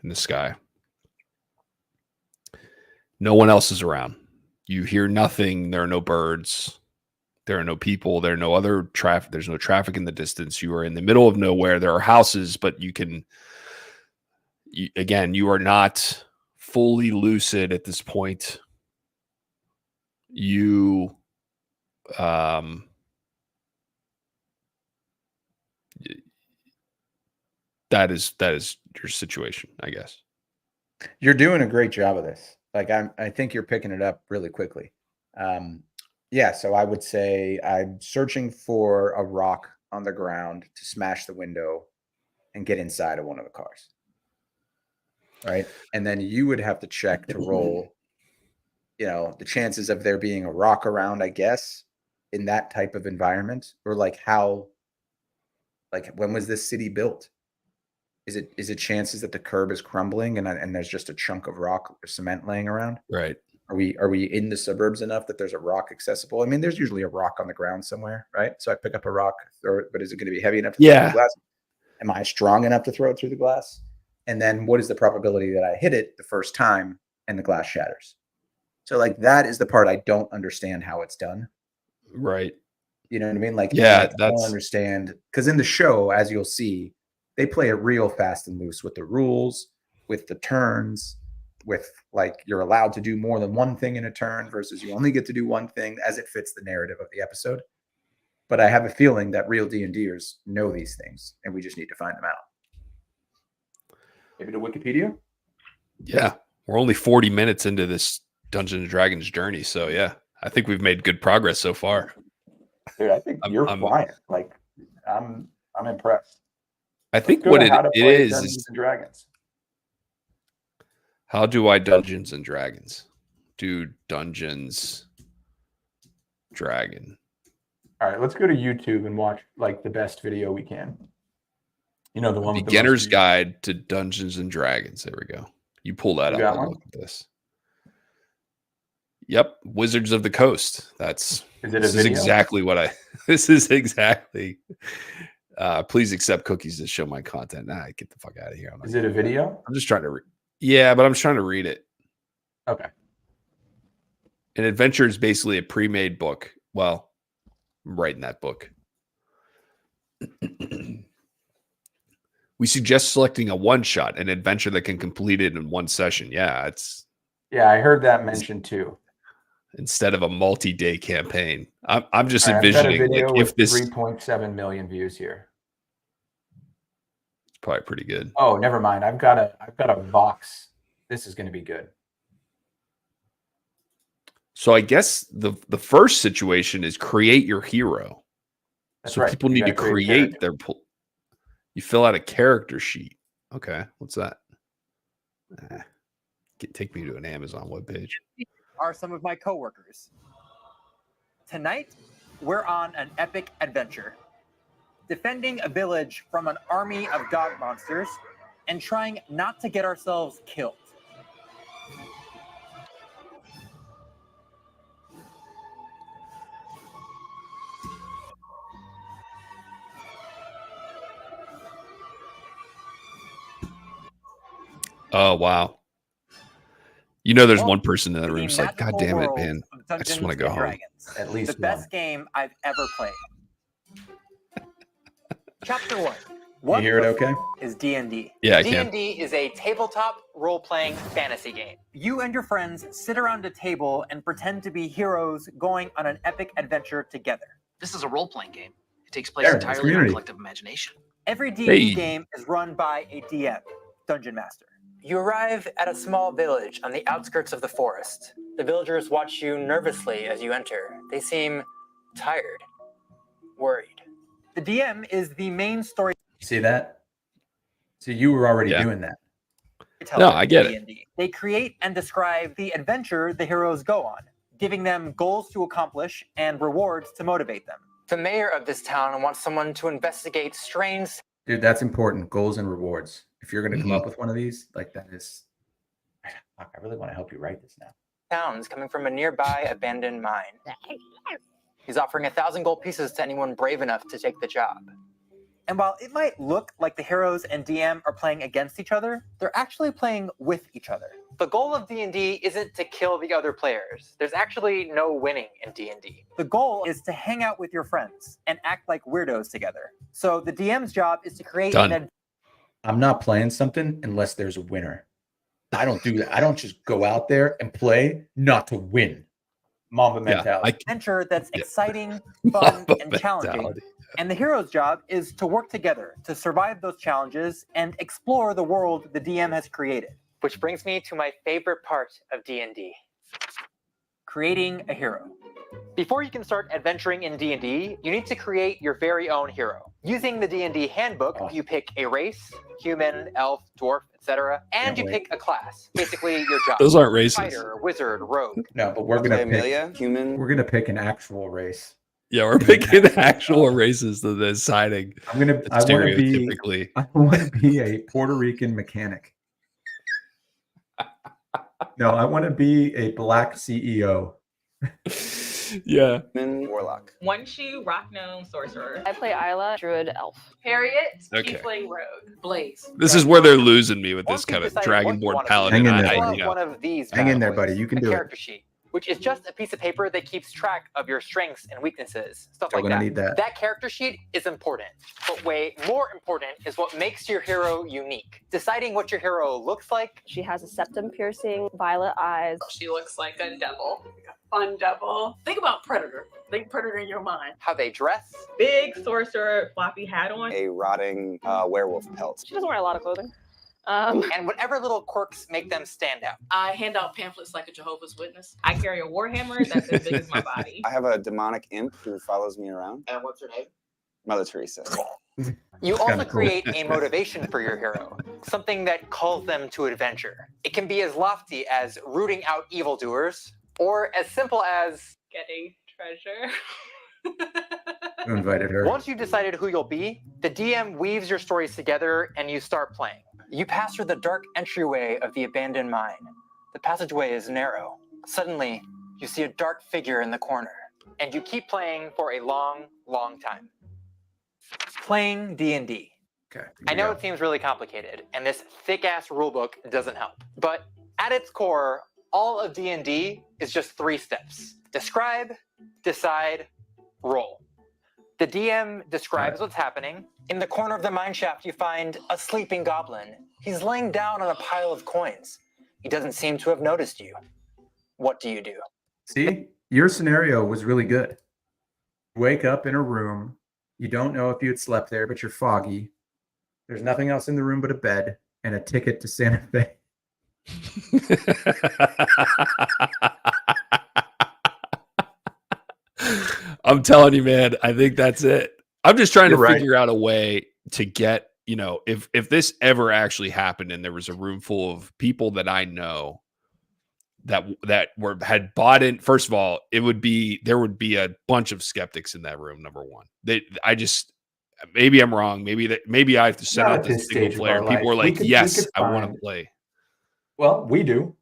in the sky. No one else is around. You hear nothing. There are no birds. There are no people. There are no other traffic. There's no traffic in the distance. You are in the middle of nowhere. There are houses, but again, you are not fully lucid at this point. You, um, that is your situation, I guess. You're doing a great job of this. Like I think you're picking it up really quickly. Um, yeah, so I would say I'm searching for a rock on the ground to smash the window and get inside of one of the cars. Right. And then you would have to check to roll, the chances of there being a rock around, I guess, in that type of environment, or like when was this city built? Is it chances that the curb is crumbling and there's just a chunk of rock or cement laying around? Right. Are we in the suburbs enough that there's a rock accessible? I mean, there's usually a rock on the ground somewhere, right? So I pick up a rock, but is it going to be heavy enough to throw it through the glass? Am I strong enough to throw it through the glass? And then what is the probability that I hit it the first time and the glass shatters? So like that is the part I don't understand how it's done. Right. You know what I mean? Like, yeah, I don't understand, because in the show, as you'll see, they play it real fast and loose with the rules, with the turns, with like you're allowed to do more than one thing in a turn versus you only get to do one thing as it fits the narrative of the episode. But I have a feeling that real D&Ders know these things, and we just need to find them out. Maybe to Wikipedia? Yeah. We're only 40 minutes into this Dungeons and Dragons journey. So, yeah, I think we've made good progress so far. Dude, I think you're flying. Like, I'm impressed. I think what it is Dungeons and Dragons. How do I Dungeons and Dragons? Do Dungeons Dragon. All right, let's go to YouTube and watch like the best video we can. You know, the one Beginner's Guide to Dungeons and Dragons. There we go. You pull that up and look at this. Yep, Wizards of the Coast. This is exactly what I. This is exactly. Please accept cookies to show my content. Nah, get the fuck out of here. Is it a video? I'm just trying to. Yeah, but I'm trying to read it. Okay. An adventure is basically a pre-made book. Well, I'm writing that book. We suggest selecting a one-shot, an adventure that can complete it in one session. Yeah, I heard that mentioned too. Instead of a multi-day campaign, I'm just envisioning like if this 3.7 million views here. It's probably pretty good. Oh, never mind. I've got a Vox. This is going to be good. So I guess the first situation is create your hero. That's so right. People need to create their. You fill out a character sheet. Okay, what's that? Take me to an Amazon webpage. Are some of my coworkers. Tonight, we're on an epic adventure, defending a village from an army of dog monsters and trying not to get ourselves killed. Oh, wow. You know, there's one person in the room who's like, God damn it, man. I just want to go home. At least the best game I've ever played. Chapter 1. What you hear it okay? Is D&D. Yeah, I can. D&D is a tabletop role-playing fantasy game. You and your friends sit around a table and pretend to be heroes going on an epic adventure together. This is a role-playing game. It takes place entirely in collective imagination. Every D&D game is run by a DM, Dungeon Master. You arrive at a small village on the outskirts of the forest. The villagers watch you nervously as you enter. They seem tired, worried. The DM is the main story. See that? So you were already doing that. No, I get it. They create and describe the adventure the heroes go on, giving them goals to accomplish and rewards to motivate them. The mayor of this town wants someone to investigate strange... Dude, that's important. Goals and rewards. If you're going to come up with one of these, like that is... I really want to help you write this now. Sounds coming from a nearby abandoned mine. He's offering 1,000 gold pieces to anyone brave enough to take the job. And while it might look like the heroes and DM are playing against each other, they're actually playing with each other. The goal of D&D isn't to kill the other players. There's actually no winning in D&D. The goal is to hang out with your friends and act like weirdos together. So the DM's job is to create I'm not playing something unless there's a winner. I don't do that. I don't just go out there and play not to win. Mamba mentality. Adventure that's exciting, fun, and challenging. And the hero's job is to work together to survive those challenges and explore the world the DM has created. Which brings me to my favorite part of D&D. Creating a hero. Before you can start adventuring in D&D, you need to create your very own hero. Using the D&D handbook, you pick a race, human, elf, dwarf, etc., and you pick a class. Basically, your job. Those aren't races. Fighter, wizard, rogue. No, but we're gonna pick human. We're gonna pick an actual race. Yeah, we're picking actual races that they're deciding. I want to be a Puerto Rican mechanic. No, I want to be a black CEO. Yeah. Warlock. One shoe, rock gnome, sorcerer. I play Isla, druid, elf. Harriet, Okay. tiefling, rogue. Blaze. This is where they're losing me with Once this you've kind of decided what you Dragonborn wanna be, paladin. Hang in there, fill buddy. out one of these Hang in bad there, boys, buddy. You can a do it. character sheet, which is just a piece of paper that keeps track of your strengths and weaknesses, stuff Still like gonna that. need that. That character sheet is important, but way more important is what makes your hero unique. Deciding what your hero looks like. She has a septum piercing, violet eyes. She looks like a devil. Fun devil. Think about Predator. Think Predator in your mind. How they dress. Big sorcerer, floppy hat on. A rotting werewolf pelt. She doesn't wear a lot of clothing. And whatever little quirks make them stand out. I hand out pamphlets like a Jehovah's Witness. I carry a warhammer that's as big as my body. I have a demonic imp who follows me around. And what's her name? Mother Teresa. You It's also kinda cool. create a motivation for your hero, something that calls them to adventure. It can be as lofty as rooting out evildoers, or as simple as Getting treasure. Who invited her? once you've decided who you'll be, the DM weaves your stories together and you start playing. You pass through the dark entryway of the abandoned mine. The passageway is narrow. Suddenly, you see a dark figure in the corner, and you keep playing for a long, long time. Playing D&D. Okay. I know it seems really complicated, and this thick-ass rulebook doesn't help. But at its core, all of D&D is just 3 steps. Describe, decide, roll. The DM describes what's happening. In the corner of the mine shaft, you find a sleeping goblin. He's laying down on a pile of coins. He doesn't seem to have noticed you. What do you do? See, your scenario was really good. Wake up in a room. You don't know if you had slept there, but you're foggy. There's nothing else in the room but a bed and a ticket to Santa Fe. I'm telling you, man, I think that's it. I'm just trying You're to right. figure out a way to get, if this ever actually happened and there was a room full of people that I know that had bought in. First of all, there would be a bunch of skeptics in that room. Number one, maybe I'm wrong. Maybe I have to send Not out at this this single stage of player. our People life. are We like, could yes, I want find- to play. Well, we do.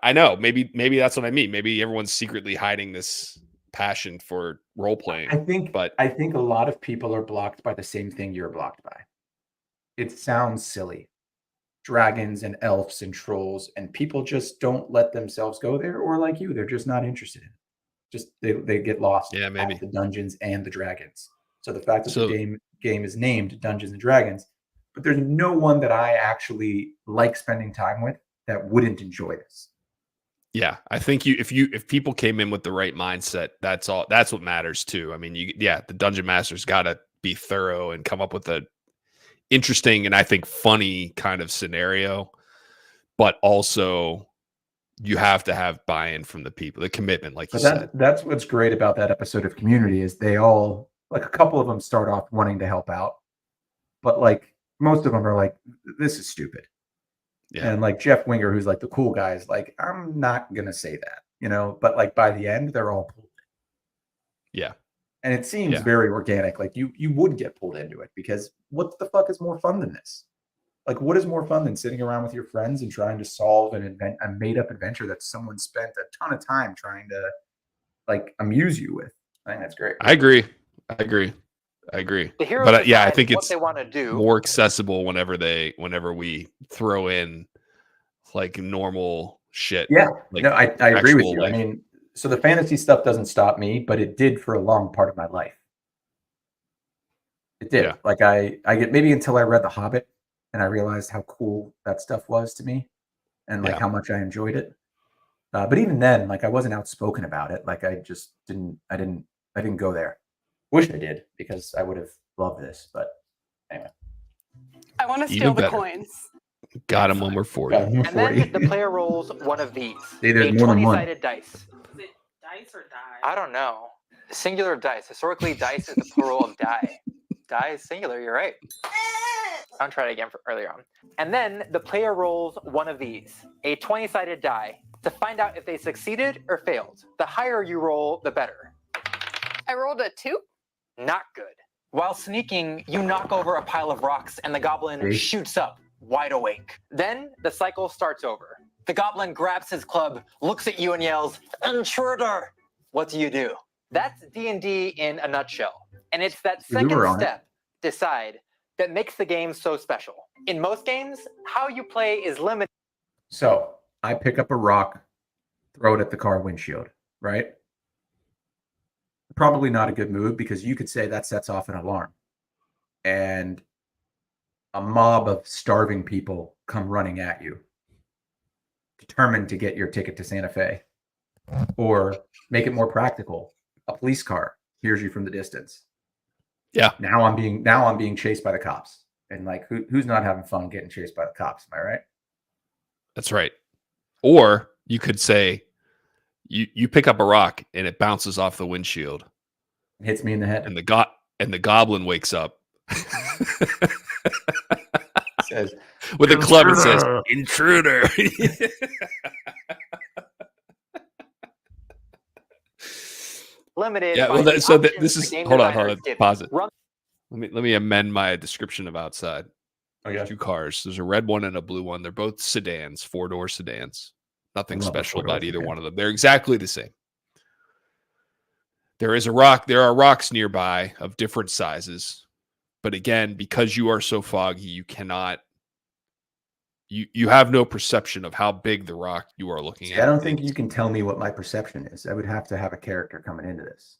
I know. Maybe that's what I mean. Maybe everyone's secretly hiding this passion for role playing. I think a lot of people are blocked by the same thing you're blocked by. It sounds silly. Dragons and elves and trolls, and people just don't let themselves go there, or like you, they're just not interested in it. Just they get lost Yeah, maybe. at the Dungeons and the Dragons. So the fact that So- the game is named Dungeons and Dragons, but there's no one that I actually like spending time with that wouldn't enjoy this. Yeah, I think if people came in with the right mindset, that's all. That's what matters too. I mean, the dungeon master's got to be thorough and come up with a interesting and I think funny kind of scenario, but also you have to have buy-in from the people, the commitment, like you said. That's what's great about that episode of Community is they all, like, a couple of them start off wanting to help out, but like most of them are like, this is stupid. Yeah. And like Jeff Winger, who's like the cool guy, is like, I'm not gonna say that, but like by the end, they're all pulled in. Yeah. And it seems very organic. Like you would get pulled into it because what the fuck is more fun than this? Like, what is more fun than sitting around with your friends and trying to solve a made-up adventure that someone spent a ton of time trying to like amuse you with? I think that's great. I agree. The heroes But I decide think what it's they want to do. more accessible whenever we throw in like normal shit. Yeah, like no, I agree with actual you. life. I mean, so the fantasy stuff doesn't stop me, but it did for a long part of my life. It did. Yeah. Like I get maybe until I read The Hobbit and I realized how cool that stuff was to me and like Yeah. how much I enjoyed it. But even then, like I wasn't outspoken about it. Like I just didn't go there. Wish I did because I would have loved this. But anyway. I want to Even steal the better. coins. Got him when we're 40. Got him And 40. then the player rolls one of these. See, there's a more than one. 20-sided dice. Is it dice or die? I don't know. Singular of dice. Historically, dice is the plural of die. Die is singular, you're right. I'll try it again earlier on. And then the player rolls one of these, a 20-sided die, to find out if they succeeded or failed. The higher you roll, the better. I rolled a 2. Not good. While sneaking, you knock over a pile of rocks and the goblin See? shoots up, wide awake. Then the cycle starts over. The goblin grabs his club, looks at you and yells, "Intruder!" What do? That's D&D in a nutshell. And it's that We second were on it. step, decide, that makes the game so special. In most games, how you play is limited. So I pick up a rock, throw it at the car windshield, right? Probably not a good move because you could say that sets off an alarm. And a mob of starving people come running at you, determined to get your ticket to Santa Fe. Or make it more practical. A police car hears you from the distance. Yeah. Now I'm being chased by the cops. And like who's not having fun getting chased by the cops? Am I right? That's right. Or you could say you pick up a rock and it bounces off the windshield. It hits me in the head. And the goblin wakes up. Says with a club and says, "Intruder." Limited. Yeah, by well, the so options this the is game hold on, designers give you. pause it. Run Let me amend my description of outside. There's two cars. There's a red one and a blue one. They're both sedans, 4-door sedans. Nothing I love a special 4-door about either sedan. one of them. They're exactly the same. There is a rock. There are rocks nearby of different sizes, but again, because you are so foggy, you cannot. You have no perception of how big the rock you are looking See, at. I don't think you can tell me what my perception is. I would have to have a character coming into this.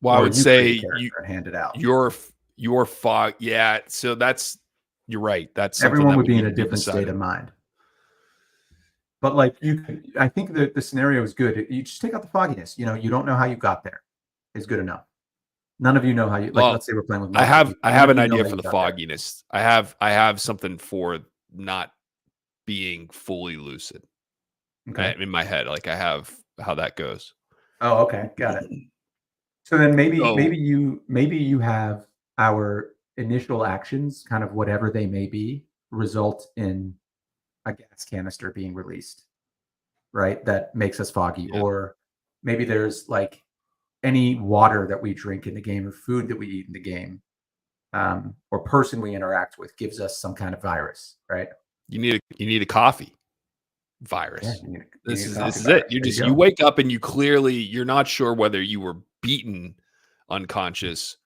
Well, I Or would you say create a character and hand it out. your fog. Yeah, so you're right. That's something Everyone that would be in need a to be different state decided. of mind. But like I think that the scenario is good. You just take out the fogginess. You don't know how you got there. Is good enough. None of you know how you. Well, let's say we're playing with. I have multiple people. an None of you know idea how for you the got there. fogginess. I have something for not being fully lucid. Okay. In my head, like I have how that goes. Oh, okay, got it. So then maybe So- you have our initial actions, kind of whatever they may be, result in a gas canister being released, right? That makes us foggy. Yeah. Or maybe there's like any water that we drink in the game or food that we eat in the game, or person we interact with gives us some kind of virus, right? You need a coffee virus. Yeah, you This need a is coffee it. virus. There You go. wake up and you're not sure whether you were beaten unconscious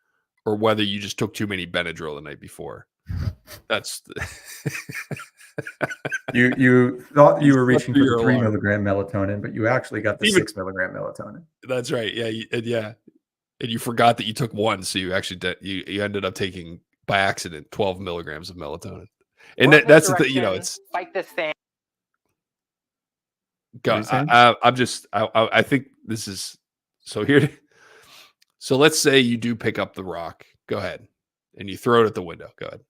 or whether you just took too many Benadryl the night before. That's You thought you were slept reaching through for the your 3 alarm. milligram melatonin, but you actually got the Even- 6 milligram melatonin. That's right. Yeah, and you forgot that you took one, so you actually you ended up taking by accident 12 milligrams of melatonin. And run this that's the thing. direction, It's fight this thing. What are you saying? I think this is so here. So let's say you do pick up the rock. Go ahead, and you throw it at the window. Go ahead.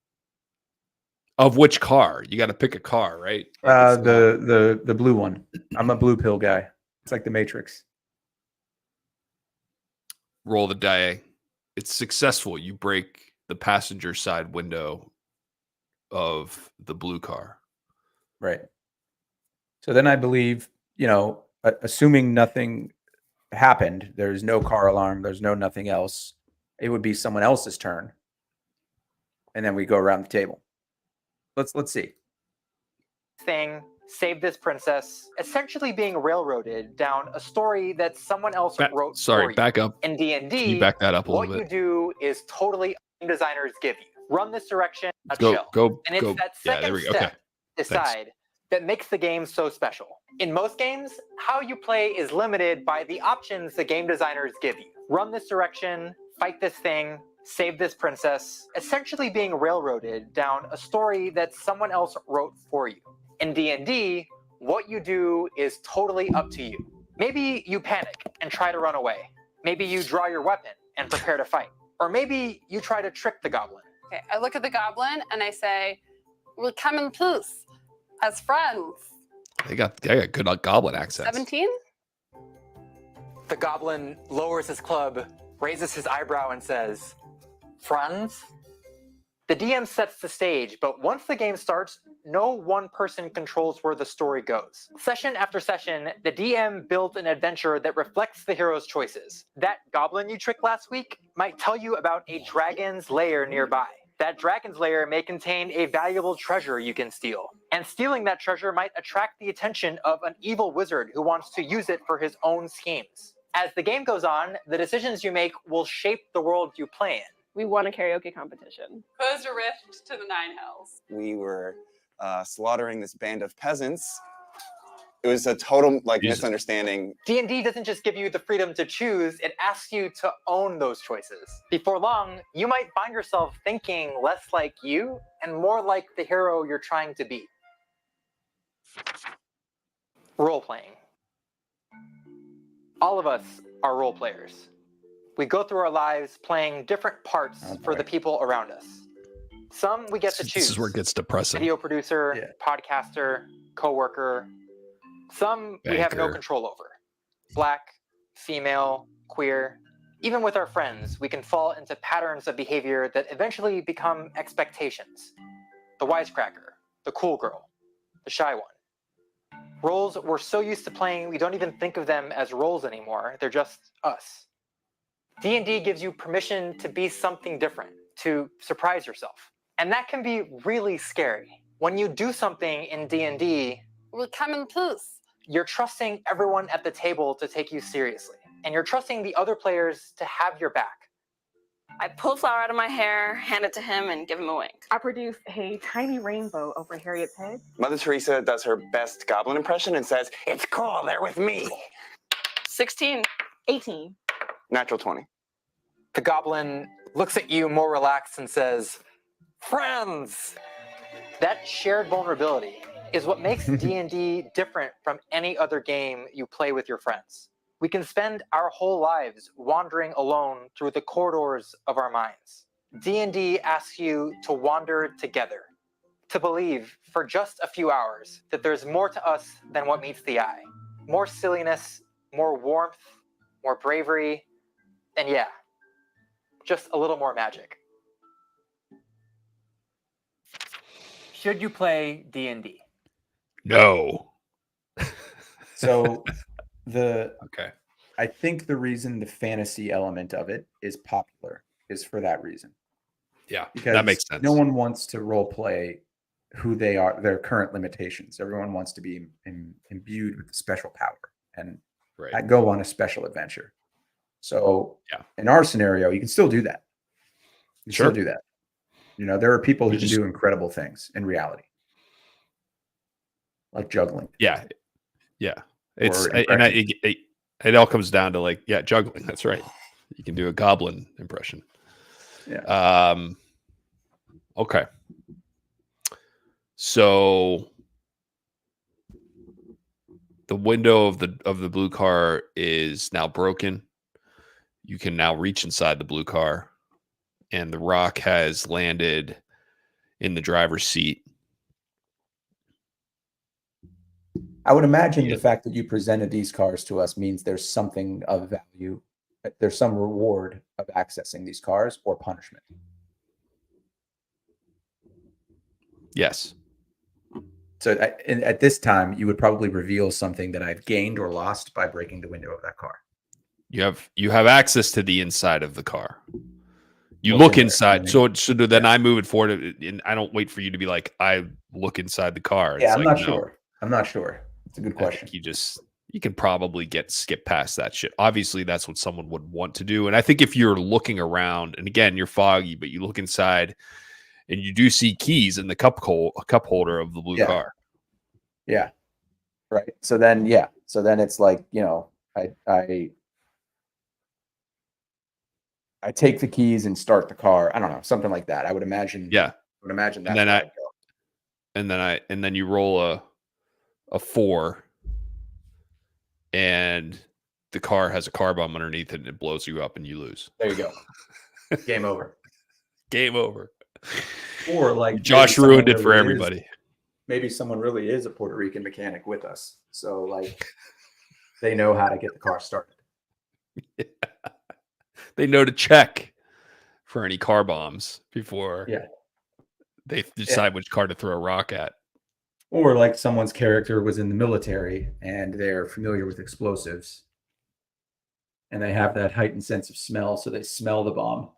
Of which car? You got to pick a car, right? The blue one. I'm a blue pill guy. It's like the Matrix. Roll the die. It's successful. You break the passenger side window of the blue car. Right. So then I believe, assuming nothing happened, there's no car alarm, there's no nothing else, it would be someone else's turn. And then we go around the table. Let's see. Thing, save this princess, essentially being railroaded down a story that someone else wrote for you. Back up. In D&D, Can you back that up a what little you bit? do is totally designers give you. Run this direction, Go. and it's that Yeah, second there we go. step, Okay. decide, that makes the game so special. In most games, how you play is limited by the options the game designers give you. Run this direction, fight this thing, save this princess, essentially being railroaded down a story that someone else wrote for you. In D&D, what you do is totally up to you. Maybe you panic and try to run away. Maybe you draw your weapon and prepare to fight. Or maybe you try to trick the goblin. Okay, I look at the goblin and I say, "We'll come in peace as friends." They got good goblin accents. 17? The goblin lowers his club, raises his eyebrow, and says, "Friends?" The DM sets the stage, but once the game starts, no one person controls where the story goes. Session after session, the DM builds an adventure that reflects the hero's choices. That goblin you tricked last week might tell you about a dragon's lair nearby. That dragon's lair may contain a valuable treasure you can steal, and stealing that treasure might attract the attention of an evil wizard who wants to use it for his own schemes. As the game goes on, the decisions you make will shape the world you play in. We won a karaoke competition. Posed a rift to the nine hells. We were slaughtering this band of peasants. It was a total misunderstanding. D&D doesn't just give you the freedom to choose, it asks you to own those choices. Before long, you might find yourself thinking less like you and more like the hero you're trying to be. Role-playing. All of us are role players. We go through our lives playing different parts for the people around us. Some we get to choose. This is where it gets depressing. Video producer, podcaster, coworker. Some we have no Banker. control over. Black, female, queer. Even with our friends, we can fall into patterns of behavior that eventually become expectations. The wisecracker, the cool girl, the shy one. Roles we're so used to playing, we don't even think of them as roles anymore. They're just us. D&D gives you permission to be something different, to surprise yourself. And that can be really scary. When you do something in D&D, We come in peace. you're trusting everyone at the table to take you seriously. And you're trusting the other players to have your back. I pull flour out of my hair, hand it to him, and give him a wink. I produce a tiny rainbow over Harriet's head. Mother Teresa does her best goblin impression and says, "It's cool, they're with me." 16. 18. Natural 20. The goblin looks at you more relaxed and says, "Friends!" That shared vulnerability is what makes D&D different from any other game you play with your friends. We can spend our whole lives wandering alone through the corridors of our minds. D&D asks you to wander together, to believe for just a few hours that there's more to us than what meets the eye. More silliness, more warmth, more bravery, and yeah, just a little more magic. Should you play D&D? No. So Okay. I think the reason the fantasy element of it is popular is for that reason. Yeah, Because that makes sense. no one wants to role play who they are, their current limitations. Everyone wants to be imbued with the special power and Right. go on a special adventure. So Yeah. in our scenario, you can still do that. You can Sure. still do that. You know, there are people who You can just- do incredible things in reality, like juggling. Yeah. It's Or and it all comes down to juggling. That's right. You can do a goblin impression. Yeah. Okay. So the window of the blue car is now broken. You can now reach inside the blue car, and the rock has landed in the driver's seat. I would imagine the fact that you presented these cars to us means there's something of value. There's some reward of accessing these cars or punishment. Yes. So at this time, you would probably reveal something that I've gained or lost by breaking the window of that car. You have access to the inside of the car. You What's look in there? inside. So then I move it forward, and I don't wait for you to be like, I look inside the car. It's Yeah, I'm like, not no. sure. I'm not sure. It's a good I question. think you can probably skip past that shit. Obviously, that's what someone would want to do. And I think if you're looking around, and again, you're foggy, but you look inside and you do see keys in the cup holder of the blue car. Yeah. Right. So then it's like, I take the keys and start the car. I don't know, something like that. I would imagine. Yeah. I would imagine that. And then you roll a 4, and the car has a car bomb underneath it, and it blows you up, and you lose. There you go. Game over. Game over. Or like Josh maybe ruined it someone for really everybody. Maybe someone really is a Puerto Rican mechanic with us. So like they know how to get the car started. Yeah. They know to check for any car bombs before they decide which car to throw a rock at. Or like someone's character was in the military and they're familiar with explosives. And they have that heightened sense of smell, so they smell the bomb.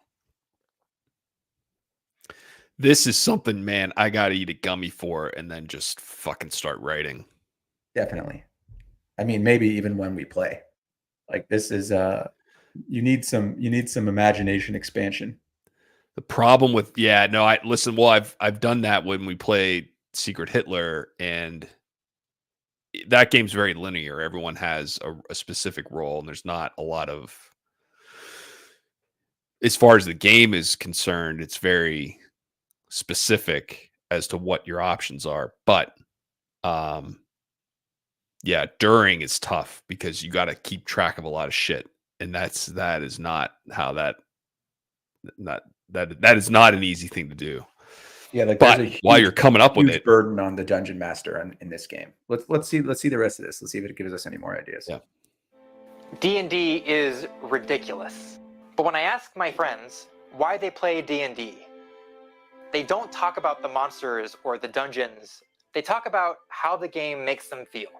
This is something, man, I gotta eat a gummy for and then just fucking start writing. Definitely. I mean, maybe even when we play. Like this is you need some imagination expansion. The problem with I listen, well, I've done that when we played Secret Hitler, and that game's very linear. Everyone has a specific role, and there's not a lot of, as far as the game is concerned, it's very specific as to what your options are. But during is tough because you got to keep track of a lot of shit, and that is not how that is not an easy thing to do. Yeah, like but there's a huge, while you're coming up with it, burden on the dungeon master in this game. Let's see the rest of this. Let's see if it gives us any more ideas. Yeah. D&D is ridiculous. But when I ask my friends why they play D&D, they don't talk about the monsters or the dungeons. They talk about how the game makes them feel.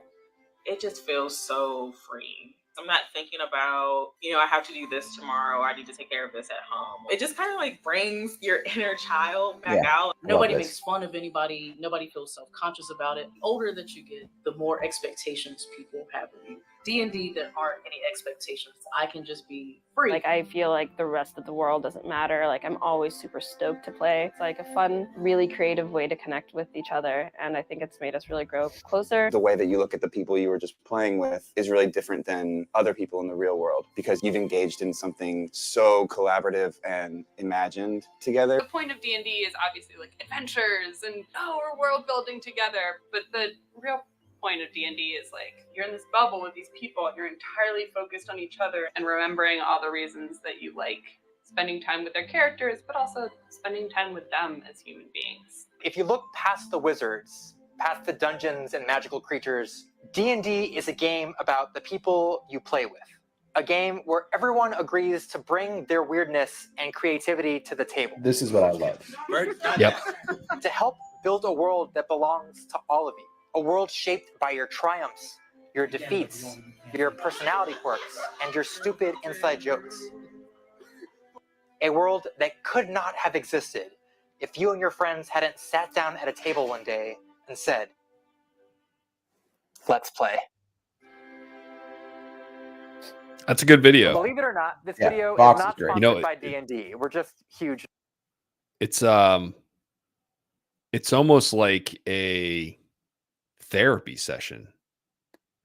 It just feels so free. I'm not thinking about, I have to do this tomorrow. I need to take care of this at home. It just kind of like brings your inner child back out. Nobody makes fun of anybody. Nobody feels self-conscious about it. The older that you get, the more expectations people have of you. D&D, there aren't any expectations. I can just be free. Like, I feel like the rest of the world doesn't matter. Like, I'm always super stoked to play. It's like a fun, really creative way to connect with each other. And I think it's made us really grow closer. The way that you look at the people you were just playing with is really different than other people in the real world because you've engaged in something so collaborative and imagined together. The point of D&D is obviously like adventures and we're world building together. But the real point of D&D is like you're in this bubble with these people and you're entirely focused on each other and remembering all the reasons that you like spending time with their characters, but also spending time with them as human beings. If you look past the wizards, past the dungeons and magical creatures, D&D is a game about the people you play with. A game where everyone agrees to bring their weirdness and creativity to the table. This is what I love. Yep. To help build a world that belongs to all of you. A world shaped by your triumphs, your defeats, your personality quirks, and your stupid inside jokes. A world that could not have existed if you and your friends hadn't sat down at a table one day and said, "Let's play." That's a good video. Believe it or not, this video is Fox not is great. sponsored by D&D. We're just huge. It's almost like a therapy session.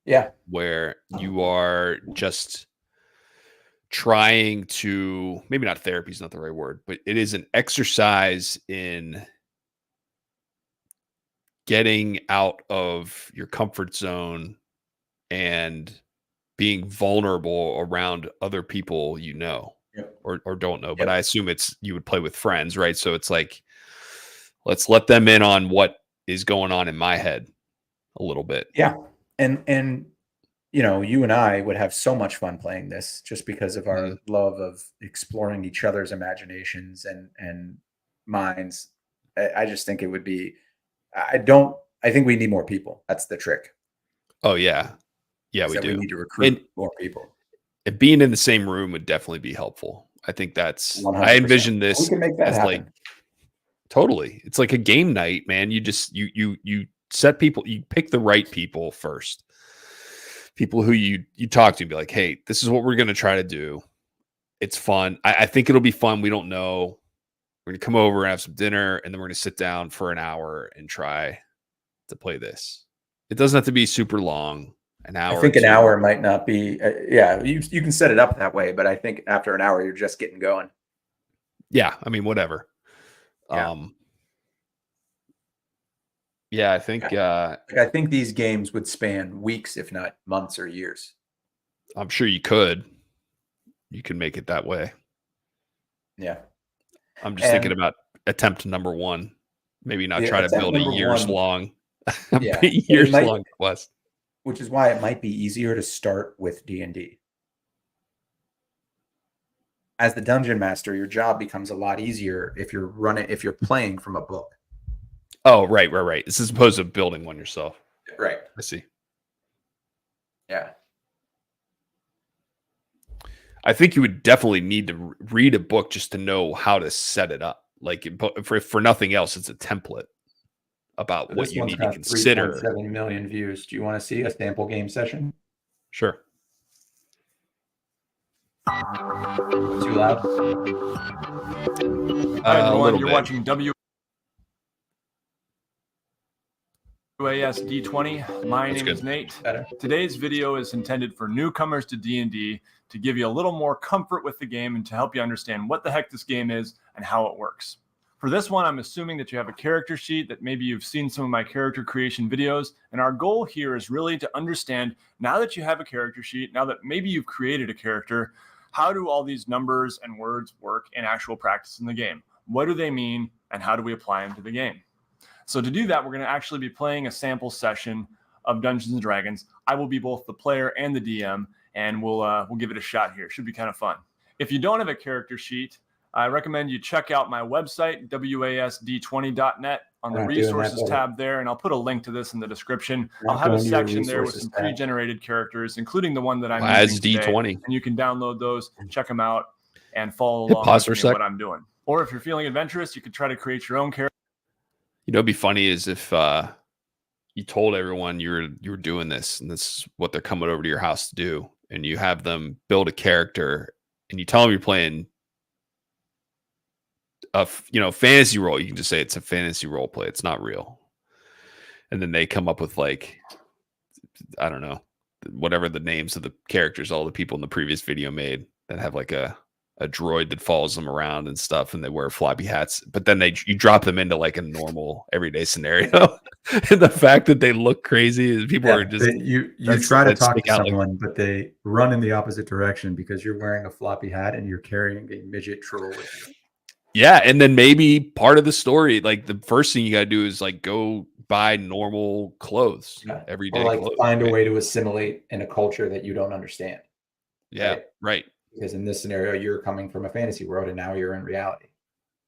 Yeah. Where you are just trying to, maybe not therapy is not the right word, but it is an exercise in getting out of your comfort zone and being vulnerable around other people you know. Yep. or don't know. But I assume you would play with friends, right? So it's like, let's let them in on what is going on in my head a little bit. Yeah. And you and I would have so much fun playing this just because of our love of exploring each other's imaginations and minds. I just think it would be, I think we need more people. That's the trick. Oh yeah. Yeah, we do. We need to recruit more people. And being in the same room would definitely be helpful. I think that's, 100%. I envision this We can make that as happen. like, totally. It's like a game night, man. You just, you set people, you pick the right people first. People who you talk to and be like, hey, this is what we're going to try to do. It's fun. I think it'll be fun. We don't know. We're going to come over and have some dinner, and then we're going to sit down for an hour and try to play this. It doesn't have to be super long. An hour. I think an hour might not be. You can set it up that way, but I think after an hour, you're just getting going. Yeah, I mean, whatever. Yeah. I think. I think these games would span weeks, if not months or years. I'm sure you could. You can make it that way. Yeah. I'm just thinking about attempt number one. Maybe not try to build a years long quest. Which is why it might be easier to start with D&D. As the dungeon master, your job becomes a lot easier if you're playing from a book. Oh, right. This is opposed to building one yourself. Right. I see. Yeah. I think you would definitely need to read a book just to know how to set it up. Like for nothing else, it's a template about what This you one's need to got consider. 3.7 million views. Do you want to see a sample game session? Sure. Too loud? Hi, everyone. A little You're bit. watching WAS D20. My That's name good. is Nate. Better. Today's video is intended for newcomers to D&D to give you a little more comfort with the game and to help you understand what the heck this game is and how it works. For this one, I'm assuming that you have a character sheet, that maybe you've seen some of my character creation videos, and our goal here is really to understand, now that you have a character sheet, now that maybe you've created a character, how do all these numbers and words work in actual practice in the game? What do they mean, and how do we apply them to the game? So to do that, we're going to actually be playing a sample session of Dungeons and Dragons. I will be both the player and the DM, and we'll give it a shot here. It should be kind of fun. If you don't have a character sheet, I recommend you check out my website, wasd20.net, on the resources tab there, and I'll put a link to this in the description. I'll have a section there with some pre-generated characters, including the one that I'm using today, WASD20, and you can download those, check them out, and follow along with what I'm doing. Or if you're feeling adventurous, you could try to create your own character. You know, it'd be funny is if you told everyone you were doing this, and this is what they're coming over to your house to do, and you have them build a character, and you tell them you're playing a fantasy role. You can just say it's a fantasy role play. It's not real. And then they come up with, like, I don't know, whatever the names of the characters all the people in the previous video made that have like a droid that follows them around and stuff, and they wear floppy hats, but then you drop them into like a normal everyday scenario. And the fact that they look crazy is people are just you try to talk to someone, but they run in the opposite direction because you're wearing a floppy hat and you're carrying a midget troll with you. Yeah, and then maybe part of the story, like the first thing you got to do is like go buy normal clothes, everyday or like clothes, find a way to assimilate in a culture that you don't understand. Yeah, right. Because in this scenario, you're coming from a fantasy world and now you're in reality,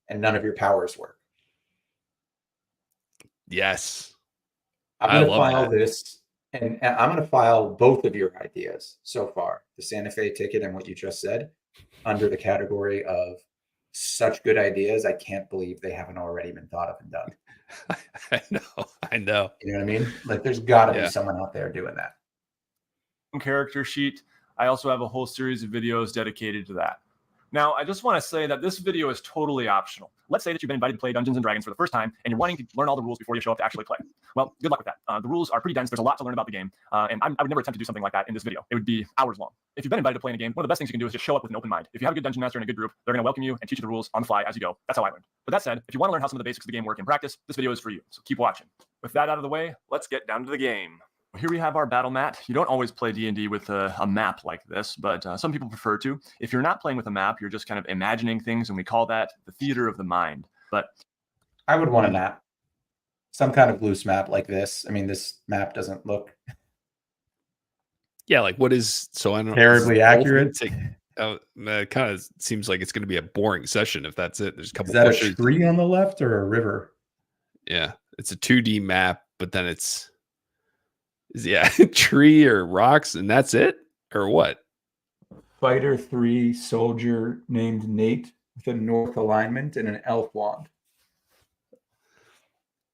and none of your powers work. Yes, I'm going to file this, and I'm going to file both of your ideas so far, the Santa Fe ticket and what you just said, under the category of such good ideas. I can't believe they haven't already been thought of and done. I know. You know what I mean? Like, there's got to be someone out there doing that. Character sheet. I also have a whole series of videos dedicated to that. Now, I just want to say that this video is totally optional. Let's say that you've been invited to play Dungeons and Dragons for the first time, and you're wanting to learn all the rules before you show up to actually play. Well, good luck with that. The rules are pretty dense. There's a lot to learn about the game, and I would never attempt to do something like that in this video. It would be hours long. If you've been invited to play in a game, one of the best things you can do is just show up with an open mind. If you have a good dungeon master and a good group, they're going to welcome you and teach you the rules on the fly as you go. That's how I learned. But that said, if you want to learn how some of the basics of the game work in practice, this video is for you. So keep watching. With that out of the way, let's get down to the game. Here we have our battle mat. You don't always play D&D with a map like this, but some people prefer to. If you're not playing with a map, you're just kind of imagining things, and we call that the theater of the mind. But I would want a map, some kind of loose map like this. I mean, this map doesn't look like what is so I don't terribly accurate. It kind of seems like it's going to be a boring session if that's it. There's a couple. Is that a tree on the left or a river? Yeah, it's a 2D map, but then it's tree or rocks, and that's it, or what? Fighter 3 soldier named Nate with a north alignment and an elf wand.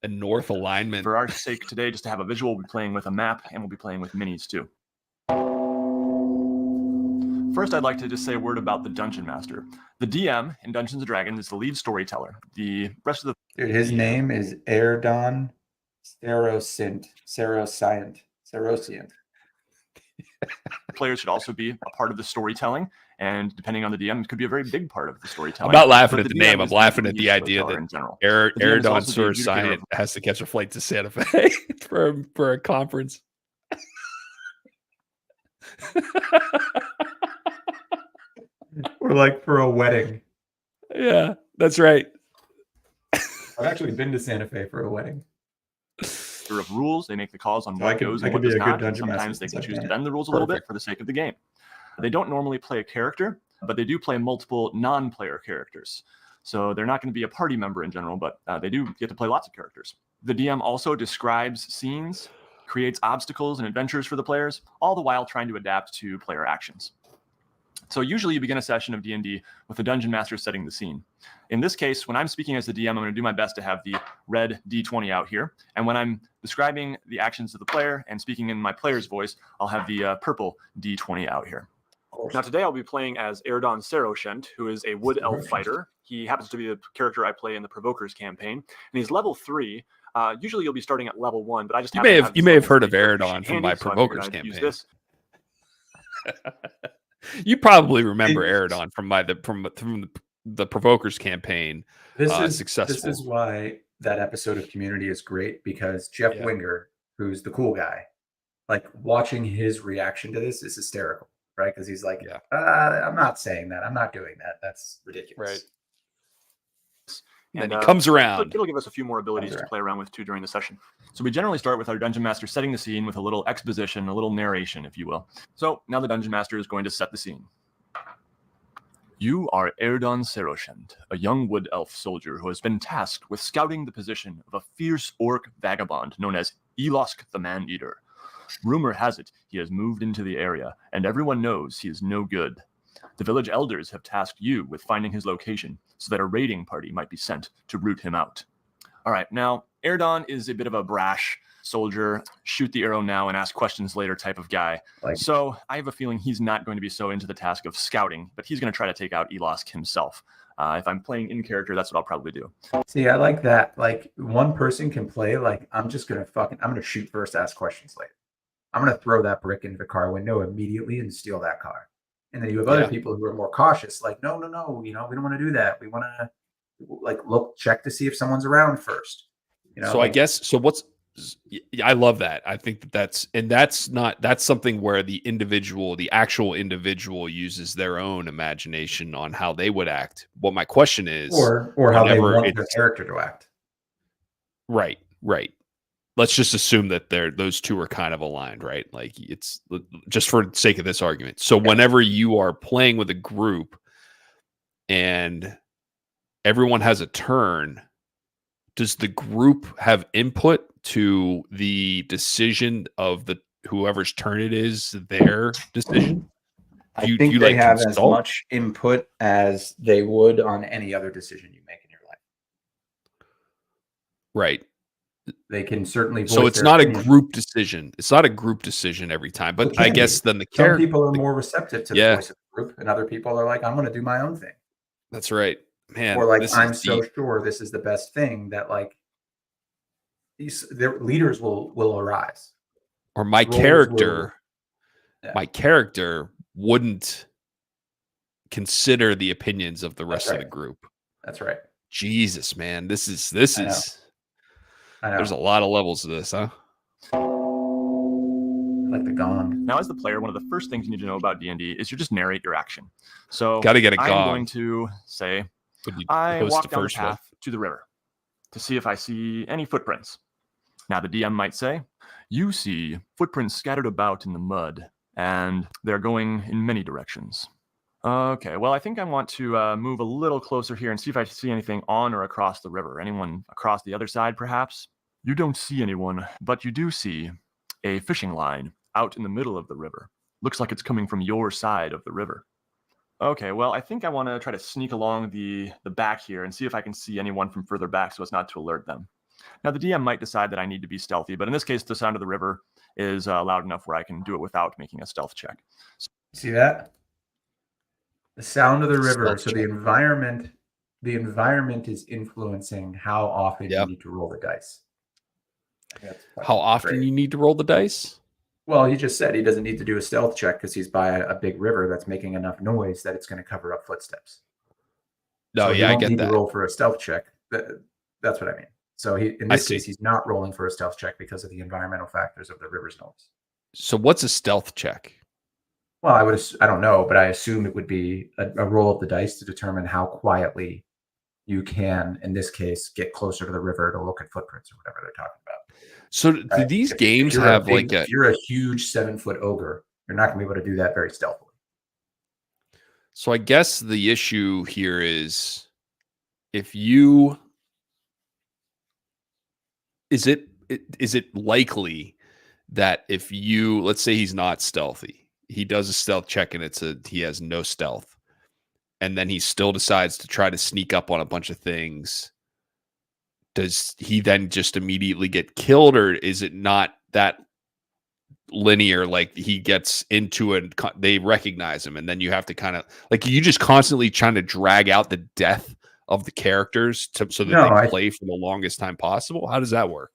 A north alignment. For our sake today, just to have a visual, we'll be playing with a map, and we'll be playing with minis too. First, I'd like to just say a word about the Dungeon Master. The DM in Dungeons & Dragons is the lead storyteller. The rest of the... Dude, his name is Erdon Sarosiant. Players should also be a part of the storytelling, and depending on the DM, it could be a very big part of the storytelling. I'm not laughing at the name. I'm laughing at the idea that in general. Erdon Sarosiant has to catch a flight to Santa Fe for a conference. Or like for a wedding. Yeah, that's right. I've actually been to Santa Fe for a wedding. Of rules, they make the calls on what goes and what does not. Sometimes they can choose to bend the rules a little bit for the sake of the game. They don't normally play a character, but they do play multiple non-player characters. So they're not going to be a party member in general, but they do get to play lots of characters. The DM also describes scenes, creates obstacles and adventures for the players, all the while trying to adapt to player actions. So usually you begin a session of D&D with the dungeon master setting the scene. In this case, when I'm speaking as the DM, I'm going to do my best to have the red D20 out here. And when I'm describing the actions of the player and speaking in my player's voice, I'll have the purple D20 out here. Now today I'll be playing as Erdon Seroshent, who is a wood elf fighter. He happens to be the character I play in the Provokers campaign, and he's level 3. Usually you'll be starting at level 1, but I just You may have heard of Erdon from my Provokers campaign. You probably remember Erdon from the Provokers campaign. This successful. is why that episode of Community is great, because Jeff Winger, who's the cool guy, like watching his reaction to this is hysterical, right? Because he's like, I'm not saying that. I'm not doing that. That's ridiculous. Right. And then he comes around. It'll give us a few more abilities to play around with too during the session. So we generally start with our Dungeon Master setting the scene with a little exposition, a little narration, if you will. So now the Dungeon Master is going to set the scene. You are Erdon Seroshent, a young wood elf soldier who has been tasked with scouting the position of a fierce orc vagabond known as Elosk the Man-Eater. Rumor has it he has moved into the area, and everyone knows he is no good. The village elders have tasked you with finding his location so that a raiding party might be sent to root him out. All right, now, Erdon is a bit of a brash soldier, shoot the arrow now and ask questions later type of guy. So I have a feeling he's not going to be so into the task of scouting, but he's going to try to take out Elosk himself. If I'm playing in character, that's what I'll probably do. See, I like that. Like, one person can play, like, I'm going to shoot first, ask questions later. I'm going to throw that brick into the car window immediately and steal that car. And then you have other people who are more cautious, like, no, we don't want to do that. We want to, like, check to see if someone's around first. So I guess, I love that. I think that's something where the actual individual uses their own imagination on how they would act. What my question is, or how they want their character to act. Right. Let's just assume that those two are kind of aligned, right? Like, it's just for the sake of this argument. So whenever you are playing with a group and everyone has a turn, does the group have input to the decision of whoever's turn it is, their decision? I think they have as much input as they would on any other decision you make in your life. Right. They can certainly voice so it's not a group decision. It's not a group decision every time, but I guess then some people are more receptive to the voice of the group, and other people are like, I'm going to do my own thing. That's right, man. Or like, I'm so sure this is the best thing that, like, their leaders will arise. Or my character wouldn't consider the opinions of the rest of the group. That's right. Jesus, man, this is. I know. There's a lot of levels to this, huh? Like the gong. Now, as the player, one of the first things you need to know about D&D is you just narrate your action. So gotta get a gong. I'm going to say, I walk down the path to the river to see if I see any footprints. Now, the DM might say, you see footprints scattered about in the mud, and they're going in many directions. Okay, well, I think I want to move a little closer here and see if I see anything on or across the river. Anyone across the other side, perhaps? You don't see anyone, but you do see a fishing line out in the middle of the river. Looks like it's coming from your side of the river. Okay, well, I think I want to try to sneak along the back here and see if I can see anyone from further back so as not to alert them. Now, the DM might decide that I need to be stealthy, but in this case, the sound of the river is loud enough where I can do it without making a stealth check. See that? The sound of the river. So the environment is influencing how often you need to roll the dice. How often you need to roll the dice? Well, he just said he doesn't need to do a stealth check because he's by a big river that's making enough noise that it's going to cover up footsteps. No, so yeah, I get need that. To roll for a stealth check. That's what I mean. So in this case, he's not rolling for a stealth check because of the environmental factors of the river's noise. So what's a stealth check? Well, I don't know, but I assume it would be a roll of the dice to determine how quietly you can, in this case, get closer to the river to look at footprints or whatever they're talking about. So do these games have if you're a huge 7-foot ogre, you're not going to be able to do that very stealthily. So I guess the issue here is is it likely that if you, let's say he's not stealthy, he does a stealth check and he has no stealth. And then he still decides to try to sneak up on a bunch of things. Does he then just immediately get killed, or is it not that linear? Like he gets into it, they recognize him, and then you have to kind of like you just constantly trying to drag out the death of the characters so that they play for the longest time possible. How does that work?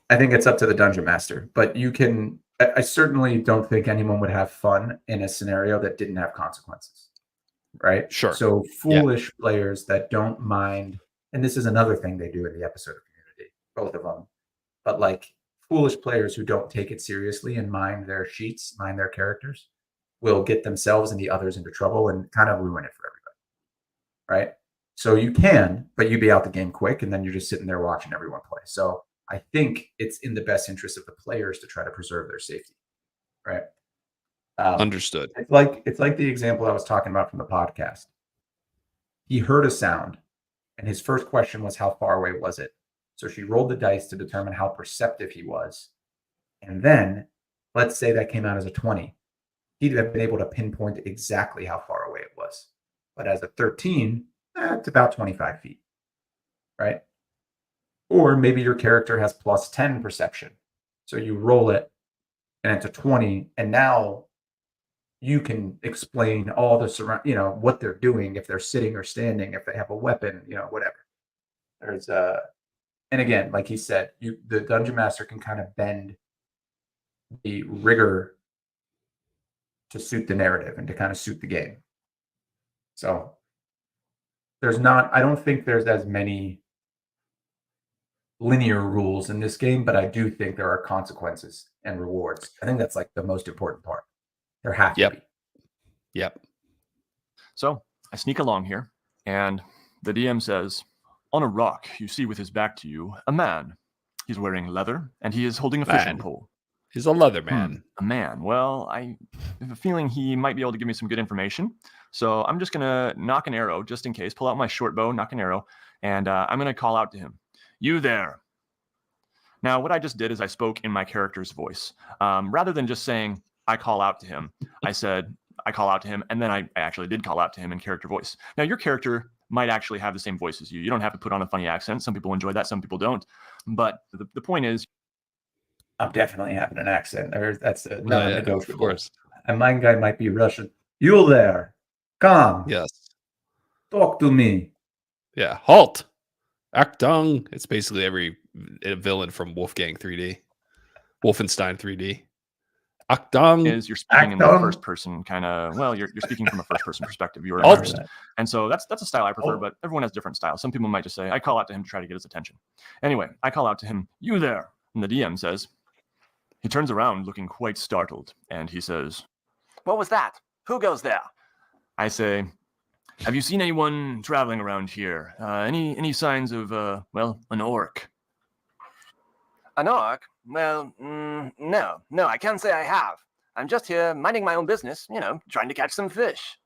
I think it's up to the dungeon master, but you can. I certainly don't think anyone would have fun in a scenario that didn't have consequences, right? Sure. So foolish players that don't mind. And this is another thing they do in the episode of Community, both of them. But like foolish players who don't take it seriously and mind their sheets, mind their characters, will get themselves and the others into trouble and kind of ruin it for everybody, right? So you can, but you'd be out the game quick, and then you're just sitting there watching everyone play. So I think it's in the best interest of the players to try to preserve their safety, right? Understood. It's like the example I was talking about from the podcast. He heard a sound. And his first question was, how far away was it? So she rolled the dice to determine how perceptive he was. And then, let's say that came out as a 20. He'd have been able to pinpoint exactly how far away it was. But as a 13, it's about 25 feet, right? Or maybe your character has plus 10 perception. So you roll it, and it's a 20, and now you can explain all the what they're doing, if they're sitting or standing, if they have a weapon, whatever. There's and again, like he said, the dungeon master can kind of bend the rigor to suit the narrative and to kind of suit the game. So I don't think there's as many linear rules in this game, but I do think there are consequences and rewards. I think that's like the most important part. There have to be. Yep. So I sneak along here, and the DM says, on a rock, you see with his back to you, a man. He's wearing leather, and he is holding a fishing pole. He's a leather man. A man. Well, I have a feeling he might be able to give me some good information. So I'm just going to knock an arrow, just in case, pull out my short bow, knock an arrow, and I'm going to call out to him. You there. Now, what I just did is I spoke in my character's voice. Rather than just saying, I call out to him, I said, I call out to him, and then I actually did call out to him in character voice. Now, your character might actually have the same voice as you. You don't have to put on a funny accent. Some people enjoy that, some people don't. But the point is, I'm definitely having an accent. That's not negotiable. Of course. And my guy might be Russian. You there. Come. Yes. Talk to me. Yeah. Halt. Achtung. It's basically every villain from Wolfenstein 3D. Achtung. Is you're speaking in the first person kind of, well, you're speaking from a first person perspective. You were Halt. And so that's a style I prefer, but everyone has different styles. Some people might just say, I call out to him to try to get his attention. Anyway, I call out to him, you there. And the DM says, he turns around looking quite startled, and he says, What was that? Who goes there? I say, have you seen anyone traveling around here? Any signs of, an orc? An orc? Well, no, I can't say I have. I'm just here minding my own business, trying to catch some fish.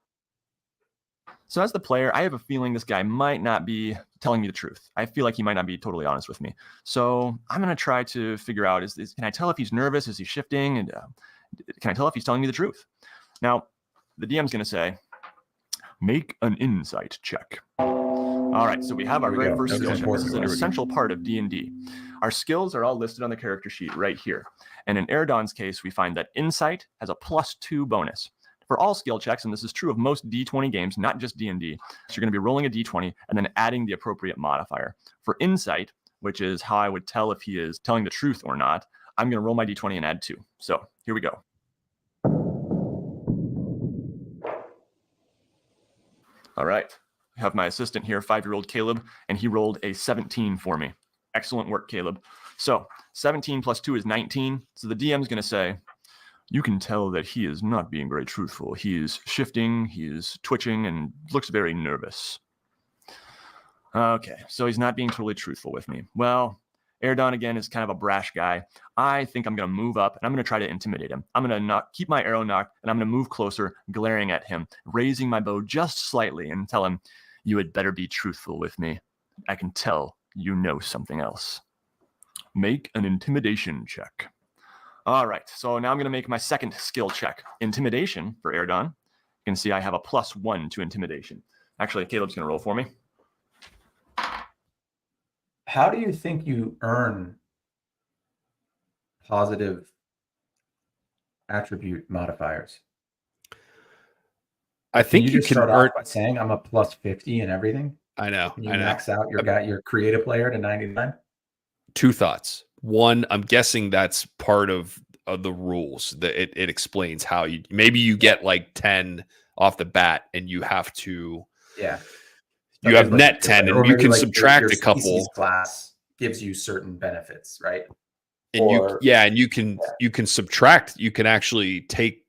So as the player, I have a feeling this guy might not be telling me the truth. I feel like he might not be totally honest with me. So I'm going to try to figure out, can I tell if he's nervous? Is he shifting? And can I tell if he's telling me the truth? Now, the DM's going to say, make an insight check. All right, so we have our very first skill check. This is an essential part of D&D. Our skills are all listed on the character sheet right here. And in Eridon's case, we find that insight has a +2 bonus. For all skill checks, and this is true of most D20 games, not just D&D, so you're going to be rolling a D20 and then adding the appropriate modifier. For insight, which is how I would tell if he is telling the truth or not, I'm going to roll my D20 and add 2. So here we go. All right. I have my assistant here, 5-year-old Caleb, and he rolled a 17 for me. Excellent work, Caleb. So 17 plus 2 is 19. So the DM's going to say, you can tell that he is not being very truthful. He is shifting, he is twitching, and looks very nervous. Okay, so he's not being totally truthful with me. Well, Eridon, again, is kind of a brash guy. I think I'm going to move up, and I'm going to try to intimidate him. I'm going to keep my arrow knocked, and I'm going to move closer, glaring at him, raising my bow just slightly, and tell him, you had better be truthful with me. I can tell you know something else. Make an intimidation check. All right, so now I'm going to make my second skill check. Intimidation for Erdon. You can see I have a +1 to intimidation. Actually, Caleb's going to roll for me. How do you think you earn positive attribute modifiers? I think you just can start earn. off by saying I'm a +50 and everything. I know. Can you I know. max out your creative player to 99? Two thoughts. One, I'm guessing that's part of the rules. That it explains how you maybe you get like 10 off the bat, and you have to. Yeah. You have net 10, and you can subtract a couple. Species class gives you certain benefits, right? And you can subtract. You can actually take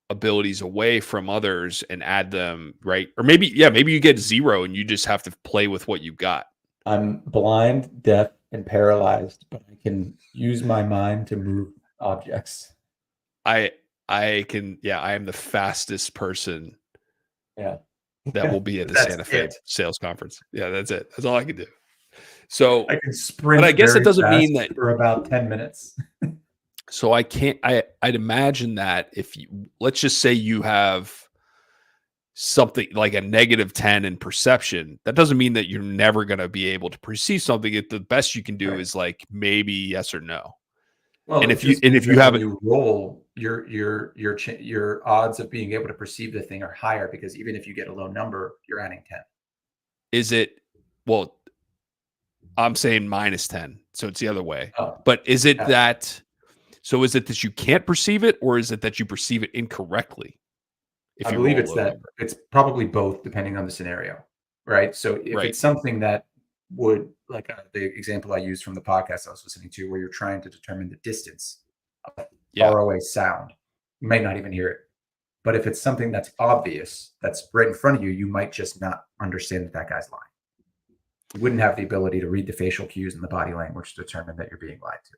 abilities away from others and add them, right? Or maybe you get 0 and you just have to play with what you got. I'm blind, deaf, and paralyzed, but I can use my mind to move objects. I can. Yeah, I am the fastest person. Yeah. That will be at the Santa Fe sales conference. Yeah, that's it. That's all I can do. So I can sprint. But I guess it doesn't mean that for about 10 minutes. So I can't. I'd imagine that if you, let's just say you have something like a -10 in perception, that doesn't mean that you're never going to be able to perceive something. The best you can do is like maybe yes or no. Well, and if you have you roll, your odds of being able to perceive the thing are higher, because even if you get a low number, you're adding 10. Is it? Well, I'm saying -10, so it's the other way. Oh, but is it that? So is it that you can't perceive it, or is it that you perceive it incorrectly? I believe it's that it's probably both, depending on the scenario, right? So if it's something that would, like the example I used from the podcast I was listening to, where you're trying to determine the distance of far away sound, you might not even hear it. But if it's something that's obvious, that's right in front of you, you might just not understand that guy's lying. You wouldn't have the ability to read the facial cues and the body language to determine that you're being lied to.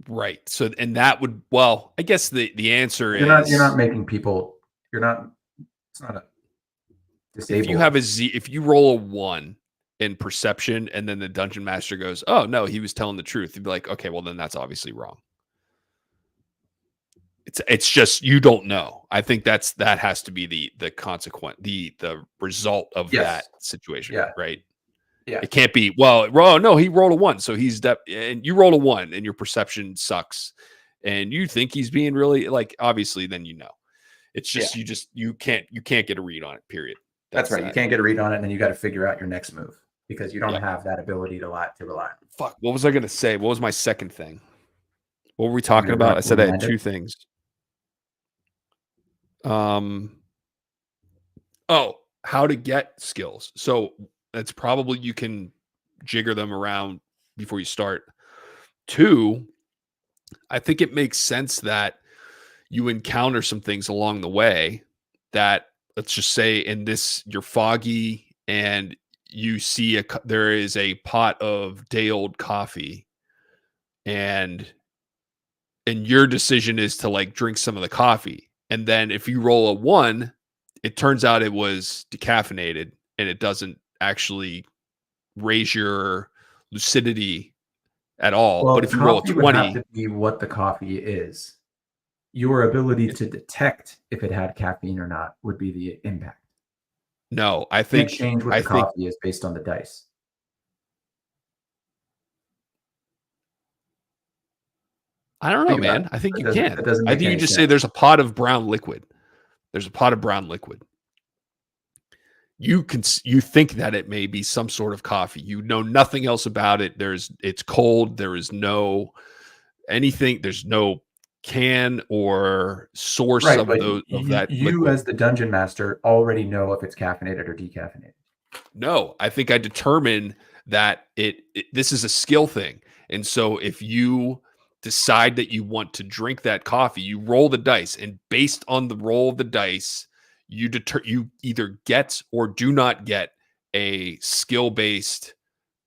Right. So, and that would, well, I guess the answer is you're not making people, it's not a disabled. If you have if you roll a 1 in perception and then the dungeon master goes, oh no, he was telling the truth, you'd be like, okay, well then that's obviously wrong. It's just, you don't know. I think that has to be the consequence, the result of that situation. Yeah. Right. Yeah. It can't be, well, no, he rolled a 1. So he's and you rolled a 1 and your perception sucks. And you think he's being really, like, obviously then you know. It's just, you can't get a read on it, period. That's right. You can't get a read on it, and then you got to figure out your next move, because you don't have that ability to rely on. Fuck. What was I going to say? What was my second thing? What were we talking about? I said I had 2 things. Oh, how to get skills. So that's probably, you can jigger them around before you start. 2, I think it makes sense that you encounter some things along the way that, let's just say in this, you're foggy and you see there is a pot of day old coffee, and your decision is to like drink some of the coffee. And then if you roll a 1, it turns out it was decaffeinated and it doesn't actually raise your lucidity at all. Well, but if you roll a 20, would have to be what the coffee is. Your ability to detect if it had caffeine or not would be the impact. No, I think change what the coffee is based on the dice. I don't know, man. I think you can. I think you just say there's a pot of brown liquid. There's a pot of brown liquid. You think that it may be some sort of coffee. You know nothing else about it. It's cold. There is no anything. There's no can or source of that. You liquid. As the dungeon master already know if it's caffeinated or decaffeinated. No, I think I determine that this is a skill thing. And so if you decide that you want to drink that coffee, you roll the dice, and based on the roll of the dice, you either get or do not get a skill-based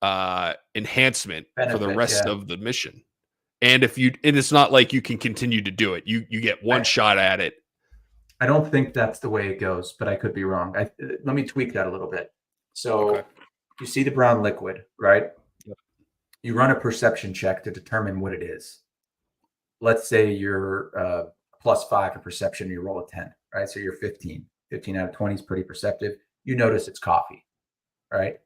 enhancement for the rest of the mission. And it's not like you can continue to do it. You get one shot at it. I don't think that's the way it goes, but I could be wrong. Let me tweak that a little bit. So you see the brown liquid, right? Yep. You run a perception check to determine what it is. Let's say you're +5 in perception, you roll a 10, right? So you're 15. 15 out of 20 is pretty perceptive. You notice it's coffee, right?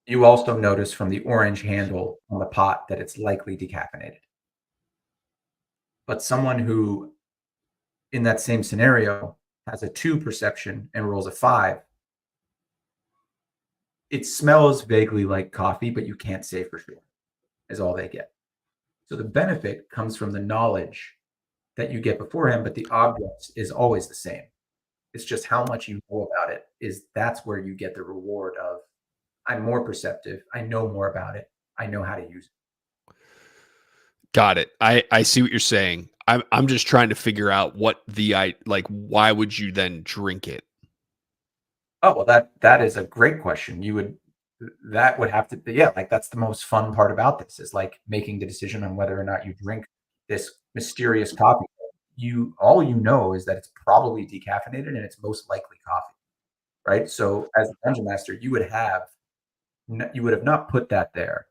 You also notice from the orange handle on the pot that it's likely decaffeinated. But someone who, in that same scenario, has a 2 perception and rolls a 5, it smells vaguely like coffee, but you can't say for sure, is all they get. So the benefit comes from the knowledge that you get beforehand, but the object is always the same. It's just how much you know about it that's where you get the reward of, I'm more perceptive. I know more about it. I know how to use it. Got it. I see what you're saying. I'm just trying to figure out what why would you then drink it? Oh, well, that is a great question. That would have to be, yeah, like that's the most fun part about this is like making the decision on whether or not you drink this mysterious coffee. All you know is that it's probably decaffeinated and it's most likely coffee, right? So as a dungeon master, you would have not put that there,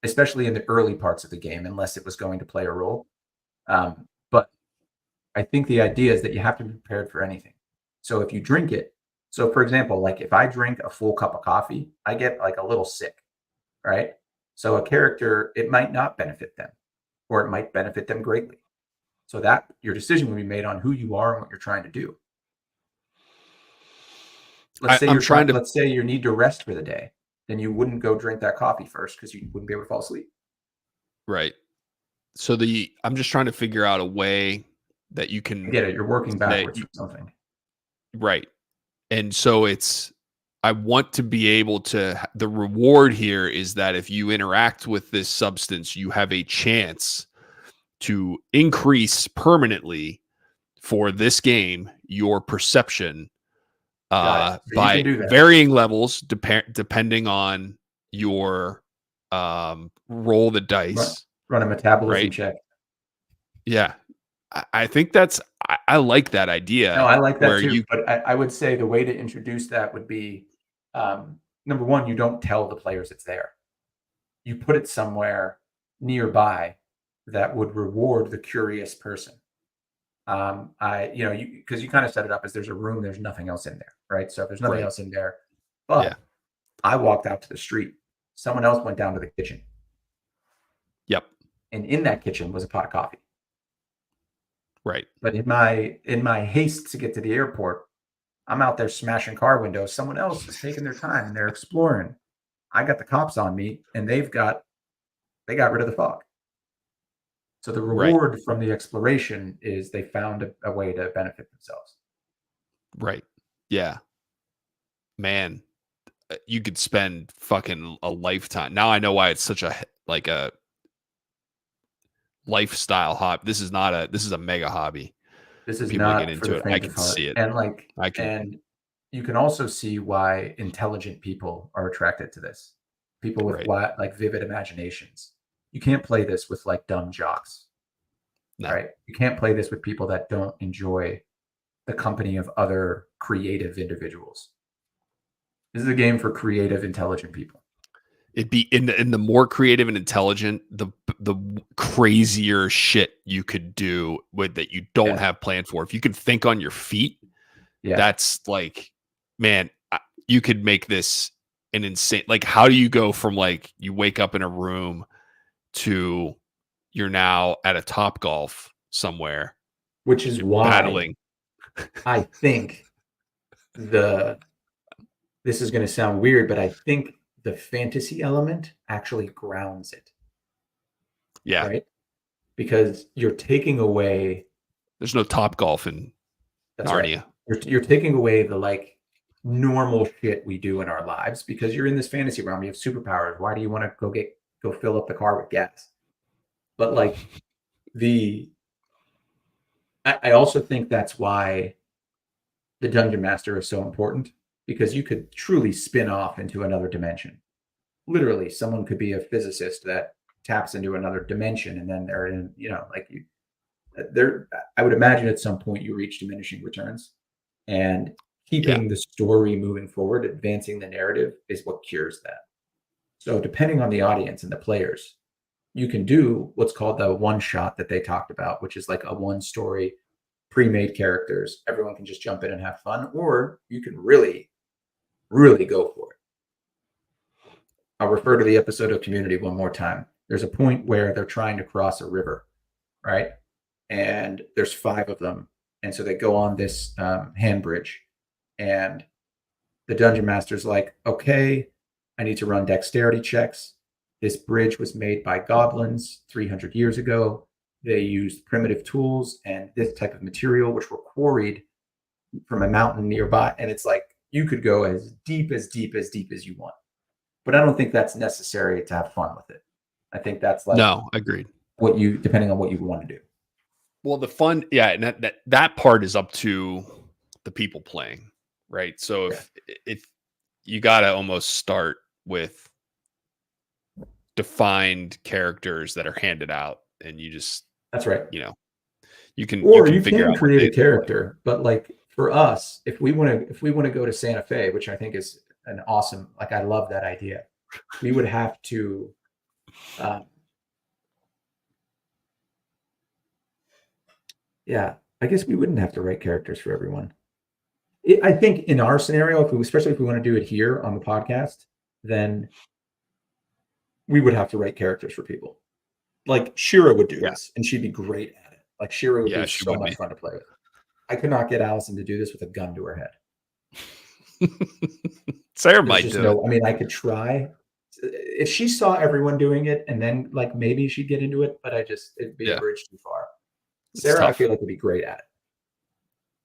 especially in the early parts of the game, unless it was going to play a role. But I think the idea is that you have to be prepared for anything. So if you drink it, so for example, like if I drink a full cup of coffee, I get like a little sick, right? So a character, it might not benefit them, or it might benefit them greatly. So that your decision will be made on who you are and what you're trying to do. Let's say you need to rest for the day, then you wouldn't go drink that coffee first because you wouldn't be able to fall asleep. Right. So I'm just trying to figure out a way that you can get it. You're working backwards from something. Right. And so I want to be able to, the reward here is that if you interact with this substance, you have a chance to increase permanently for this game your perception So by varying levels depending on your roll the dice. Run a metabolism check. Yeah. I think I like that idea. No, I like that too. But I would say the way to introduce that would be, number one, you don't tell the players it's there. You put it somewhere nearby that would reward the curious person. Because you kind of set it up as there's a room, there's nothing else in there, right? So if there's nothing else in there, but I walked out to the street, someone else went down to the kitchen. Yep. And in that kitchen was a pot of coffee. Right. But in my haste to get to the airport, I'm out there smashing car windows. Someone else is taking their time and they're exploring. I got the cops on me and they got rid of the fog. So the reward from the exploration is they found a way to benefit themselves. Right. Yeah. Man, you could spend fucking a lifetime. Now I know why it's such a lifestyle hobby. This is a mega hobby. This is not get into it. I can see it. And you can also see why intelligent people are attracted to this. People with vivid imaginations. You can't play this with like dumb jocks. No. Right? You can't play this with people that don't enjoy the company of other creative individuals. This is a game for creative, intelligent people. It'd be in the more creative and intelligent, the crazier shit you could do with that you don't have planned for. If you can think on your feet, that's like, man, you could make this an insane. Like, how do you go from like you wake up in a room to you're now at a Top Golf somewhere, which is why battling. I think this is going to sound weird, but I think the fantasy element actually grounds it. Yeah. Right? Because you're taking away. There's no Top Golf in Narnia. Right. You're taking away the like normal shit we do in our lives because you're in this fantasy realm. You have superpowers. Why do you want to go fill up the car with gas? But like I also think that's why the Dungeon Master is so important because you could truly spin off into another dimension. Literally, someone could be a physicist that taps into another dimension and then they're in, I would imagine at some point you reach diminishing returns and keeping the story moving forward, advancing the narrative is what cures that. So depending on the audience and the players, you can do what's called the one shot that they talked about, which is like a one story pre-made characters. Everyone can just jump in and have fun, or you can really, really go for it. I'll refer to the episode of Community one more time. There's a point where they're trying to cross a river, right? And there's 5 of them. And so they go on this hand bridge, and the dungeon master's like, okay, I need to run dexterity checks. This bridge was made by goblins 300 years ago. They used primitive tools and this type of material, which were quarried from a mountain nearby. And it's like, you could go as deep as you want. But I don't think that's necessary to have fun with it. I think that's like No, agreed. what you, depending on what you want to do. Well, the fun, yeah, and that part is up to the people playing, right? So if you got to almost start with defined characters that are handed out, and you just That's right. You can figure out create what a character, but like for us, if we want to go to Santa Fe, which I think is an awesome, like I love that idea, we would have to yeah, I guess we wouldn't have to write characters for everyone. I think in our scenario, especially if we want to do it here on the podcast, then we would have to write characters for people. Like Shira would do this, and she'd be great at it. Like Shira would be so much fun to play with. I could not get Allison to do this with a gun to her head. Sarah might do it. I mean, I could try. If she saw everyone doing it, and then like maybe she'd get into it, but it'd be a bridge too far. Sarah, I feel like would be great at it.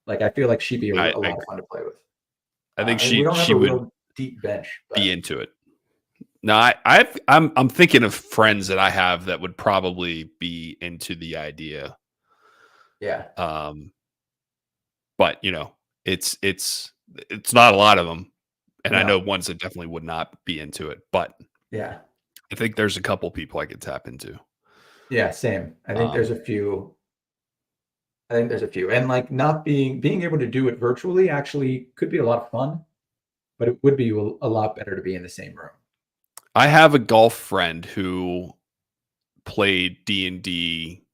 Like I feel like she'd be a lot of fun to play with. I think we don't have she a would real deep bench. Be into it. No, I'm thinking of friends that I have that would probably be into the idea. Yeah. But it's not a lot of them, and I know ones that definitely would not be into it. But yeah, I think there's a couple people I could tap into. Yeah, same. I think there's a few. And like not being able to do it virtually actually could be a lot of fun, but it would be a lot better to be in the same room. I have a golf friend who played D&D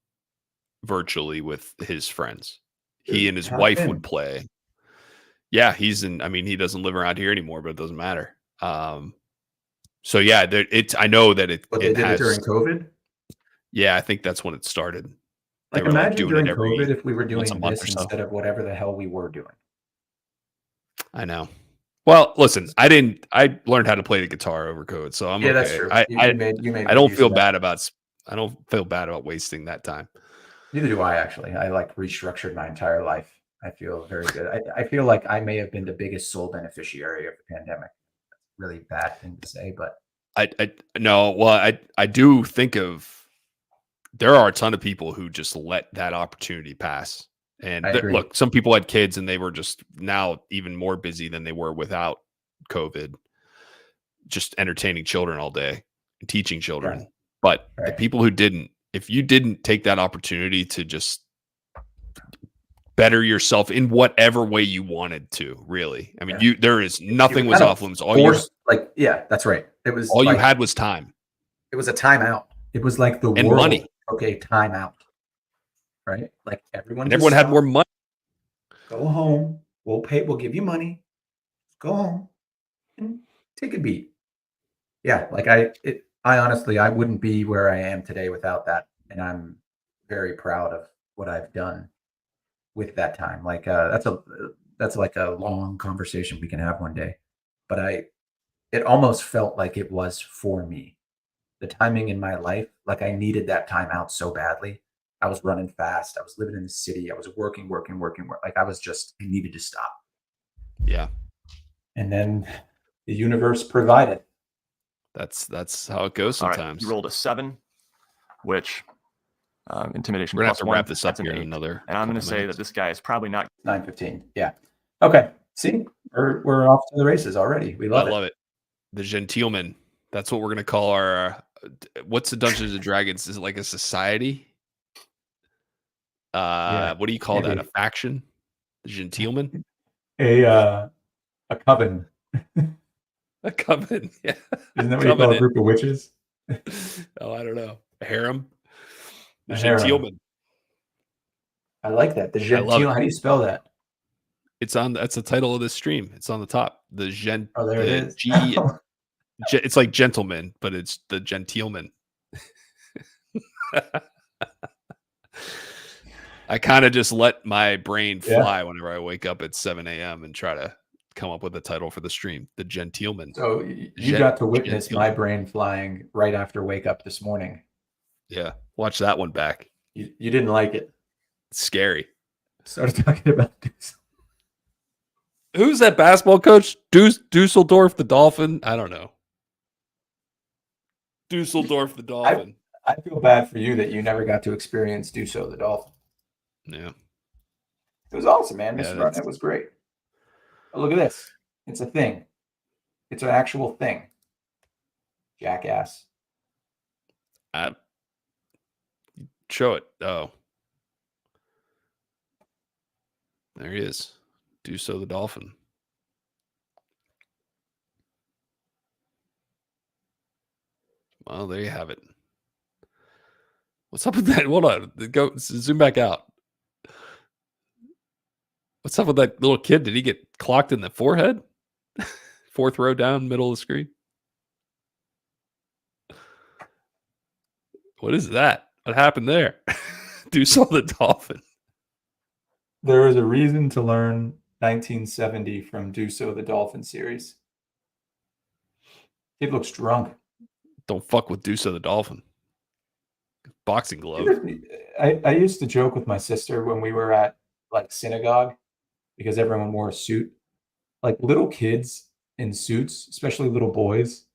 virtually with his friends. He and his wife would play. Yeah, he doesn't live around here anymore, but it doesn't matter. So yeah, I know that it. But they did it during COVID? Yeah, I think that's when it started. Like imagine during COVID if we were doing this instead of whatever the hell we were doing. I know. Well, listen, I learned how to play the guitar over COVID, so I'm okay. That's true. I don't feel bad about wasting that time. Neither do I, actually. I like restructured my entire life. I feel very good. I feel like I may have been the biggest sole beneficiary of the pandemic. That's a really bad thing to say, but I do think there are a ton of people who just let that opportunity pass. And look, some people had kids and they were just now even more busy than they were without COVID, just entertaining children all day and teaching children. Right. But the people who didn't, if you didn't take that opportunity to just better yourself in whatever way you wanted to, really. I mean, there is nothing was off limits. That's right. It was all you had was time. It was a timeout. It was like the and world. Money. Okay, timeout. Right? Like everyone had more money. Go home. We'll give you money. Go home and take a beat. Yeah, like I honestly, I wouldn't be where I am today without that. And I'm very proud of what I've done with that time. Like that's like a long conversation we can have one day. But it almost felt like it was for me. The timing in my life, like I needed that time out so badly. I was running fast. I was living in the city. I was working. Like I needed to stop. Yeah. And then the universe provided. That's how it goes sometimes. All right, you rolled a 7, which intimidation. We're gonna have to wrap this up here in another. And I'm going to say that this guy is probably not 9:15. Yeah. Okay. See, we're off to the races already. We love it. I love it. The Genteelmen. That's what we're gonna call our. What's the Dungeons and Dragons? Is it like a society? What do you call that? A faction? The Genteelmen? A coven. A coven. Yeah. Isn't that what you call a group of witches? Oh, I don't know. A harem. The A harem. Genteelmen. I like that. The I love it. Genteelmen. How do you spell that? That's the title of this stream. It's on the top. The Oh, there it is. It's like gentlemen, but it's the Genteelmen. I kind of just let my brain fly whenever I wake up at 7 a.m. and try to come up with a title for the stream. The Genteelmen. So you got to witness my brain flying right after wake up this morning. Yeah. Watch that one back. You didn't like it. It's scary. Started talking about this. Who's that basketball coach? Dusseldorf the Dolphin? I don't know. Dusseldorf the Dolphin. I feel bad for you that you never got to experience Dusso the Dolphin. Yeah. It was awesome, man. Yeah, It was great. Oh, look at this. It's a thing. It's an actual thing. Jackass. Show it. Oh. There he is. Dusso the Dolphin. Well, there you have it. What's up with that? Hold on. Go zoom back out. What's up with that little kid? Did he get clocked in the forehead? Fourth row down, middle of the screen. What is that? What happened there? Dusso the Dolphin. There is a reason to learn 1970 from Dusso the Dolphin series. Kid looks drunk. Don't fuck with Dusso the Dolphin. Boxing glove. I used to joke with my sister when we were at like synagogue because everyone wore a suit. Like little kids in suits, especially little boys,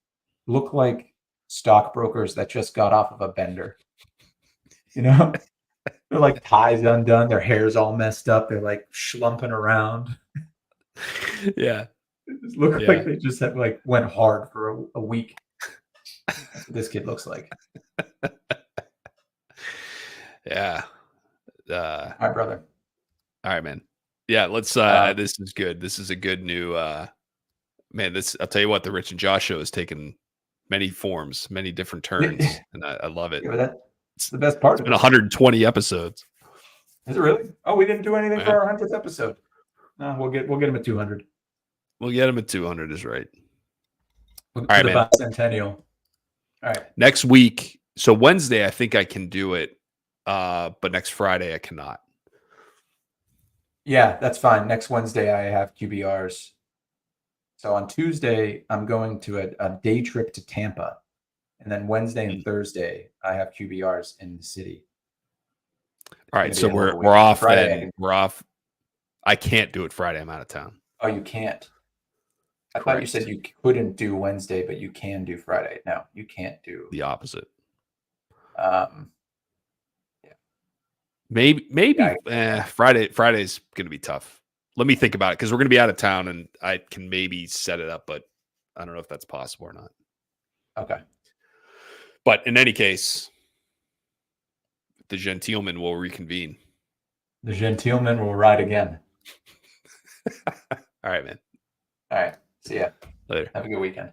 look like stockbrokers that just got off of a bender. You know? They're like ties undone, their hair's all messed up, they're like schlumping around. Yeah. It look like they just had, like went hard for a week. That's what this kid looks like. Yeah. Hi, brother. All right, man. Yeah, let's this is good. This is a good new man, I'll tell you what, the Rich and Josh show has taken many forms, many different turns, and I love it. Yeah, it's the best part. It's been 120 episodes. Is it really? Oh, we didn't do anything for our 100th episode. No, we'll get him at 200. We'll get him at 200 is right. All right, man. Bicentennial. All right. Next week. So Wednesday, I think I can do it. But next Friday I cannot. Yeah, that's fine. Next Wednesday I have QBRs. So on Tuesday, I'm going to a day trip to Tampa. And then Wednesday and Thursday, I have QBRs in the city. All right, so we're off then. We're off. I can't do it Friday. I'm out of town. Oh, you can't? I thought you said you couldn't do Wednesday, but you can do Friday. No, you can't do. The opposite. Yeah. Maybe Friday's going to be tough. Let me think about it because we're going to be out of town and I can maybe set it up, but I don't know if that's possible or not. Okay. But in any case, the Genteelmen will reconvene. The Genteelmen will ride again. All right, man. All right. See ya. Later. Have a good weekend.